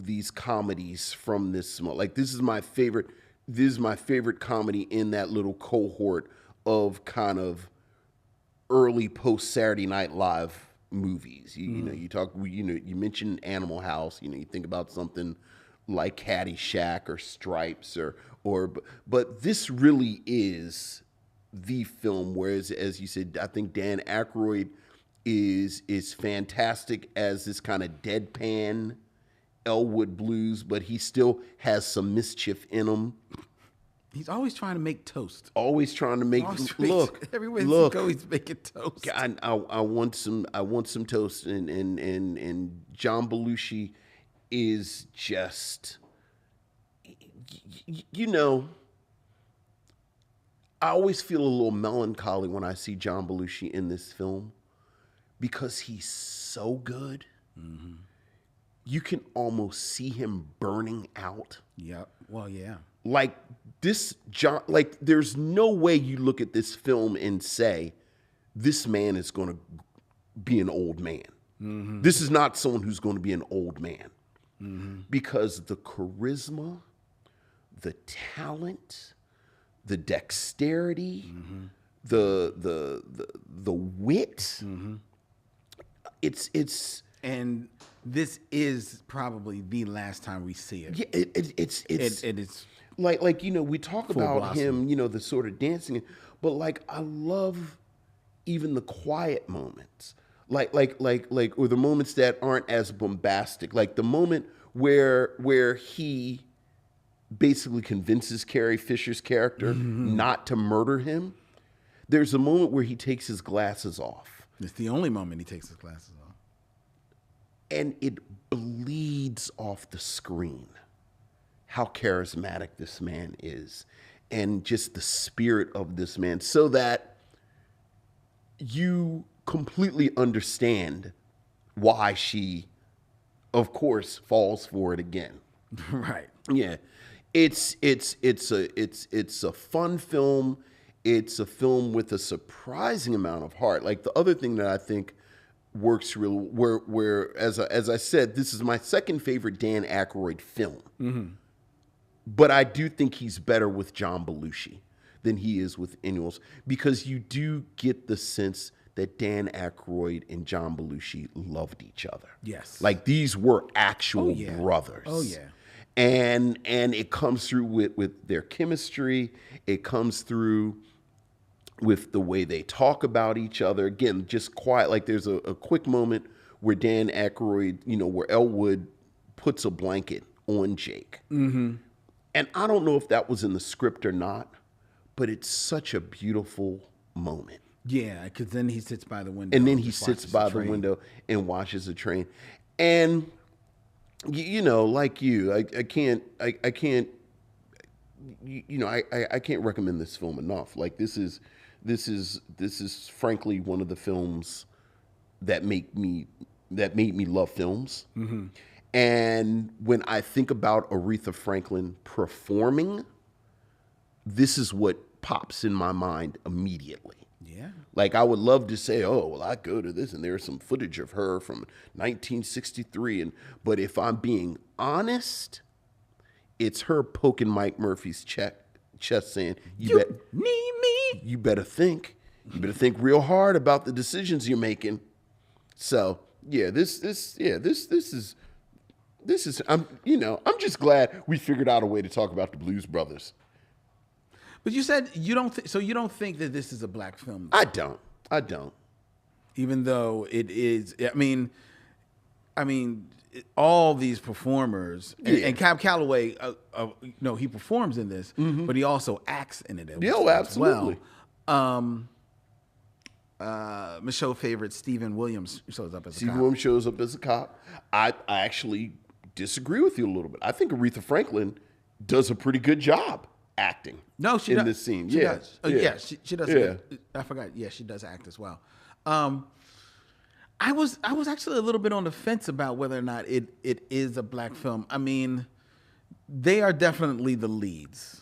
these comedies from this. Like, this is my favorite comedy in that little cohort of kind of early post Saturday Night Live movies. You mentioned Animal House. You think about something like Caddyshack or Stripes but this really is the film. Whereas, as you said, I think Dan Aykroyd is fantastic as this kind of deadpan Elwood Blues, but he still has some mischief in him. He's always trying to make toast. Always trying to make Everywhere he look. goes, he's making toast. I want some toast, and John Belushi is just, I always feel a little melancholy when I see John Belushi in this film, because he's so good. You can almost see him burning out. Yep. Well, yeah. Like this John, like there's no way you look at this film and say, this man is going to be an old man. This is not someone who's going to be an old man. Because the charisma, the talent, the dexterity, the wit, it's And this is probably the last time we see it. yeah, it's It is. like we talk Full about blossom. him, the sort of dancing, but like I love even the quiet moments, like or the moments that aren't as bombastic, like the moment where he basically convinces Carrie Fisher's character not to murder him. There's a moment where he takes his glasses off, It's the only moment he takes his glasses off. and it bleeds off the screen how charismatic this man is and just the spirit of this man, so that you completely understand why she, of course, falls for it again. Right. Yeah. It's a fun film. It's a film with a surprising amount of heart. Like the other thing that I think works real where as I said, this is my second favorite Dan Aykroyd film. But I do think he's better with John Belushi than he is with anyone else, because you do get the sense that Dan Aykroyd and John Belushi loved each other. Yes. Like these were actual Oh, yeah. brothers. Oh, yeah. And it comes through with their chemistry. It comes through with the way they talk about each other. Again, just quiet. Like there's a quick moment where Dan Aykroyd, where Elwood puts a blanket on Jake. And I don't know if that was in the script or not, but it's such a beautiful moment. Yeah, because then he sits by the window. And then he just sits watches by the train. window and watches the train. And like you, I can't recommend this film enough. Like this is frankly one of the films that made me love films. And when I think about Aretha Franklin performing, this is what pops in my mind immediately. Yeah. Like I would love to say, oh, well, I go to this and there's some footage of her from 1963, but if I'm being honest, it's her poking Mike Murphy's chest saying, You need me. you better think real hard about the decisions you're making. So yeah, this is I'm just glad we figured out a way to talk about the Blues Brothers. But you said you don't. So you don't think that this is a black film, I don't. even though it is. I mean, all these performers and Cab Calloway. He performs in this, but he also acts in it. Absolutely. Well. Micheaux favorite Stephen Williams shows up as a Steve cop. Williams shows up as a cop. I actually disagree with you a little bit. I think Aretha Franklin does a pretty good job acting. No, she in does. this scene. She Yeah, does. She does. Yeah. I forgot. Yeah, she does act as well. I was actually a little bit on the fence about whether or not it is a black film. I mean, they are definitely the leads.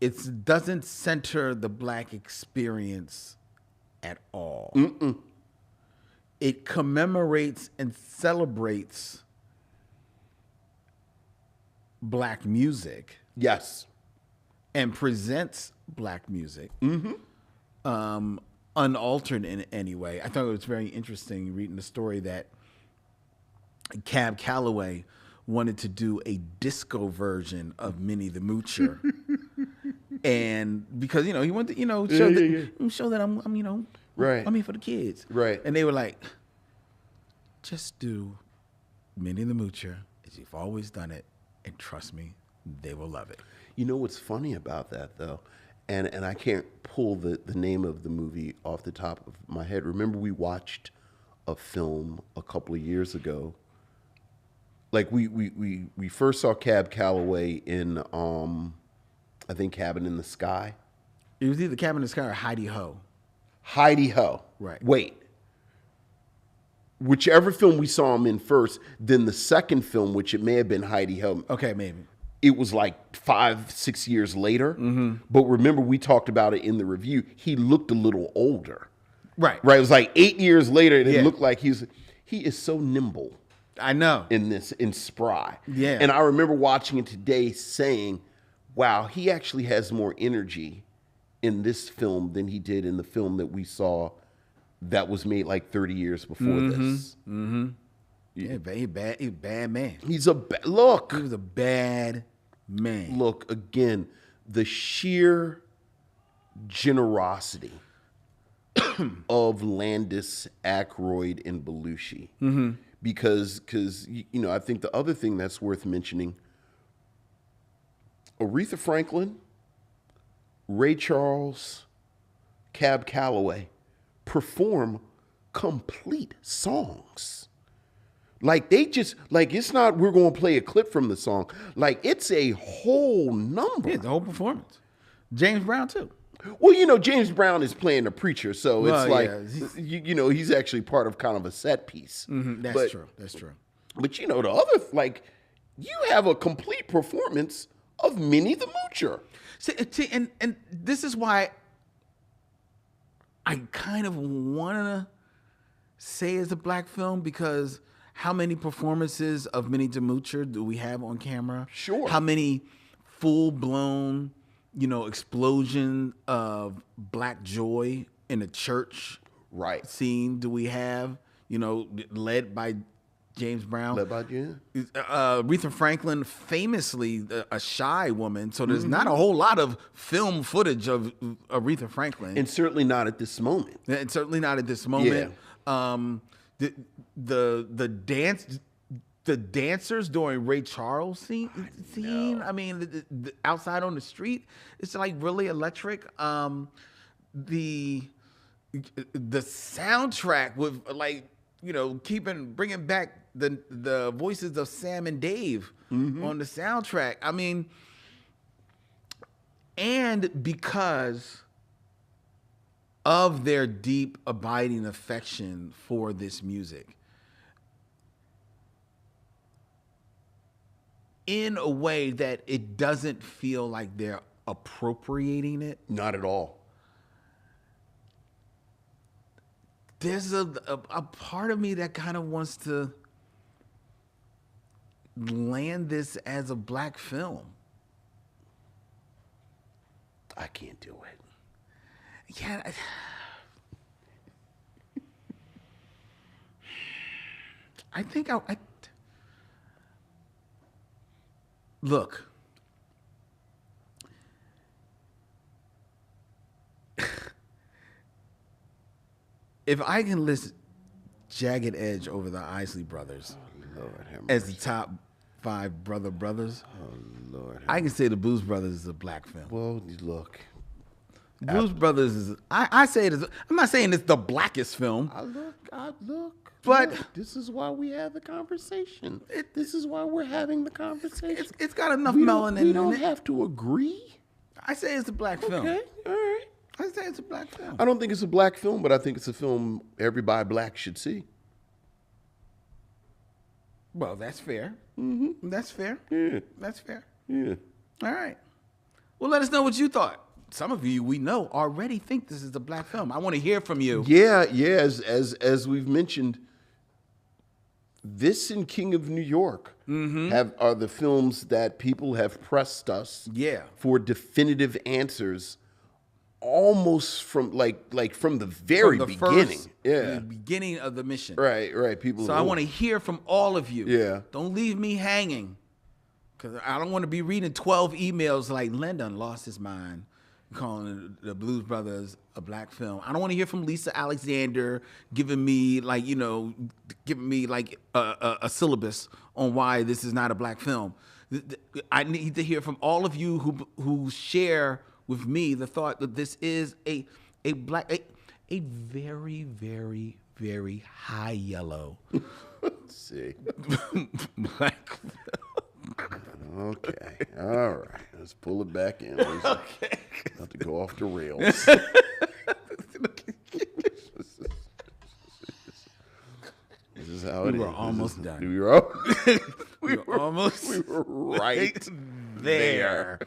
It doesn't center the black experience at all. It commemorates and celebrates black music Yes. and presents black music, unaltered in any way. I thought it was very interesting reading the story that Cab Calloway wanted to do a disco version of Minnie the Moocher. And because, he wanted to, show that I'm Right. I'm here for the kids. Right. And they were like, just do Minnie the Moocher as you've always done it. And trust me, they will love it. You know what's funny about that though, and I can't pull the name of the movie off the top of my head. Remember we watched a film a couple of years ago. Like we first saw Cab Calloway in I think Cabin in the Sky. It was either Cabin in the Sky or Heidi Ho. Heidi Ho. Right. Wait. Whichever film we saw him in first, then the second film, which it may have been Heidi Ho. Okay, maybe. It was like 5-6 years later. Mm-hmm. But remember, we talked about it in the review. He looked a little older. Right. Right. It was like 8 years later, and Yeah. it looked like he is so nimble I know. in spry. Yeah. And I remember watching it today saying, wow, he actually has more energy in this film than he did in the film that we saw that was made like 30 years before this. Yeah, he a bad man. He's look. He was a bad man. Look, again, the sheer generosity of Landis, Aykroyd, and Belushi. Because I think the other thing that's worth mentioning, Aretha Franklin, Ray Charles, Cab Calloway perform complete songs. Like they just, like it's not we're going to play a clip from the song. Like it's a whole number. Yeah, the whole performance. James Brown too. Well, James Brown is playing a preacher, so Well, it's like, yeah, he's actually part of kind of a set piece. That's true. That's true. But the other, like, you have a complete performance of Minnie the Moocher. See, and this is why I kind of want to say it's a black film, because how many performances of Minnie the Moocher do we have on camera? Sure. How many full-blown, explosion of black joy in a church Right. scene do we have, led by James Brown? Led by Jim. Aretha Franklin, famously a shy woman, so there's not a whole lot of film footage of Aretha Franklin. And certainly not at this moment. And certainly not at this moment. The dancers during Ray Charles scene. I mean, the outside on the street, it's like really electric. The soundtrack with bringing back the voices of Sam and Dave on the soundtrack. I mean, and because of their deep, abiding affection for this music, in a way that it doesn't feel like they're appropriating it. Not at all. There's a part of me that kind of wants to land this as a black film. I can't do it. Yeah. I think I look. If I can list Jagged Edge over the Isley Brothers Lord have as the top 5 brothers, Lord. I can say the Blues Brothers is a black film. Well, look. Blues Brothers is, I say it is, I'm not saying it's the blackest film. I look. But- look, this is why we have the conversation. This is why we're having the conversation. It's got enough we melanin in don't it. have to agree. I say it's a black film. Okay, all right. I say it's a black film. I don't think it's a black film, but I think it's a film everybody black should see. Well, that's fair. That's fair. Yeah, That's fair. yeah. All right. Well, let us know what you thought. Some of you we know already think this is a black film. I want to hear from you. Yeah. As we've mentioned, this and King of New York are the films that people have pressed us Yeah. for definitive answers, almost from from the very From the beginning. the beginning of the mission. Right. People. So I want to hear from all of you. Yeah. Don't leave me hanging, because I don't want to be reading 12 emails like Len done lost his mind calling the Blues Brothers a black film. I don't want to hear from Lisa Alexander giving me a syllabus on why this is not a black film. I need to hear from all of you who share with me the thought that this is a very, very, very high yellow Let's see. black film. Okay. All right. Let's pull it back in. Okay. Not to go off the rails. is how We it is. were almost done. We were, We were almost we were right there.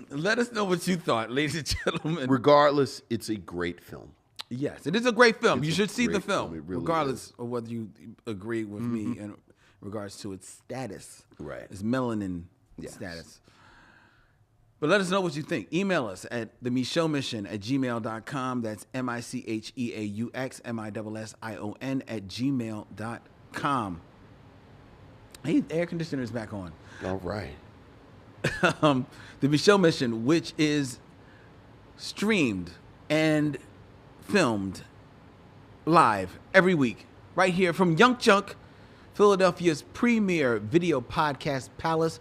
Let us know what you thought, ladies and gentlemen. Regardless, it's a great film. Yes, it is a great film. It's You a should see the great film, film. It really regardless of whether you agree with me in regards to its status. Right. Its melanin Yes. status. But let us know what you think. Email us at themichauxmission@gmail.com. That's MICHEAUX@gmail.com. Hey, the air conditioner is back on. All right. The Micheaux Mission, which is streamed and filmed live every week right here from Young Junk, Philadelphia's premier video podcast palace.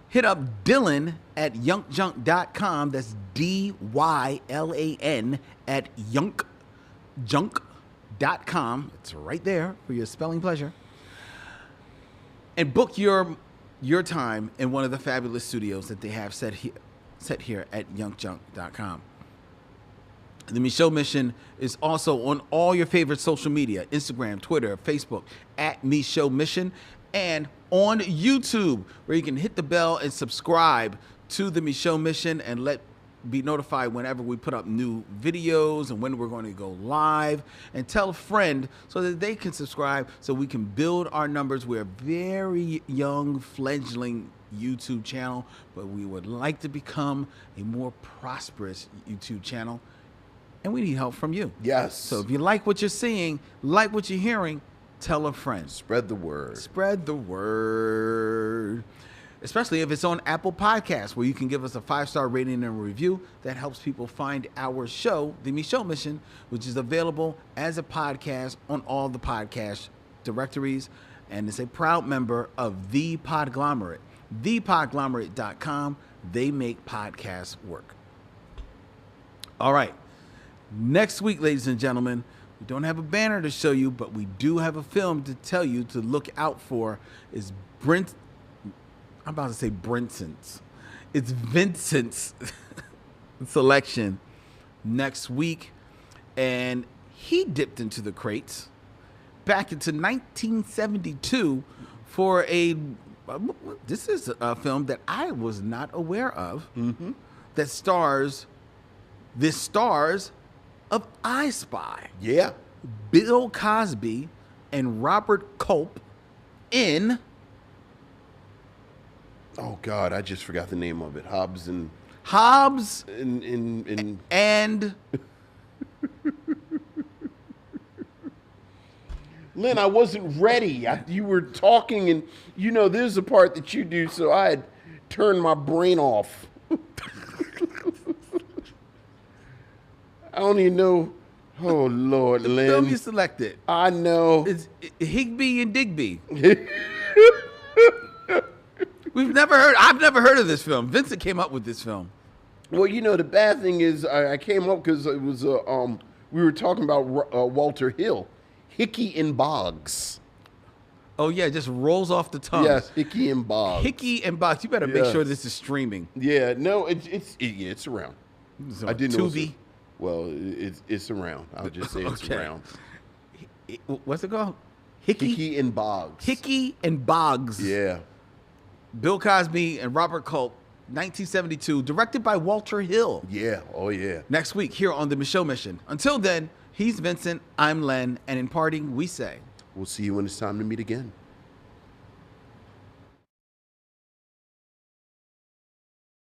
Hit up Dylan at youngjunk.com. That's DYLAN at youngjunk.com. It's right there for your spelling pleasure. And book your time in one of the fabulous studios that they have set here at youngjunk.com. The Micheaux Mission is also on all your favorite social media, Instagram, Twitter, Facebook, at Micheaux Mission, and on YouTube, where you can hit the bell and subscribe to the Micheaux Mission and be notified whenever we put up new videos and when we're going to go live, and tell a friend so that they can subscribe so we can build our numbers. We're a very young fledgling YouTube channel, but we would like to become a more prosperous YouTube channel, and we need help from you. Yes. So if you like what you're seeing, like what you're hearing, tell a friend. Spread the word. Spread the word. Especially if it's on Apple Podcasts, where you can give us a 5-star rating and review. That helps people find our show, The Micheaux Mission, which is available as a podcast on all the podcast directories. And it's a proud member of The Podglomerate. ThePodglomerate.com. They make podcasts work. All right. Next week, ladies and gentlemen, we don't have a banner to show you, but we do have a film to tell you to look out for. Is Brent... I'm about to say Brinson's. It's Vincent's selection next week. And he dipped into the crates back into 1972 for this is a film that I was not aware of, that stars of I Spy. Yeah. Bill Cosby and Robert Culp in... Oh God, I just forgot the name of it. Hobbs and and Lynn, I wasn't ready. You were talking, and there's a part that you do, so I had turned my brain off. I don't even know. Oh Lord, Lynn. film you selected. I know. It's Higby and Digby. I've never heard of this film. Vincent came up with this film. Well, the bad thing is I came up because it was we were talking about Walter Hill, Hickey and Boggs. Oh yeah, it just rolls off the tongue. Yes, Hickey and Boggs. Hickey and Boggs. You better make Yes. sure this is streaming. Yeah, no, it's around. So, I didn't know. Tubi. Well, it's around. I'll just say it's Okay. around. What's it called? Hickey and Boggs. Hickey and Boggs. Yeah. Bill Cosby and Robert Culp, 1972, directed by Walter Hill. Yeah. Oh yeah. Next week here on the Micheaux Mission. Until then, he's Vincent, I'm Len, and in parting, we say... We'll see you when it's time to meet again.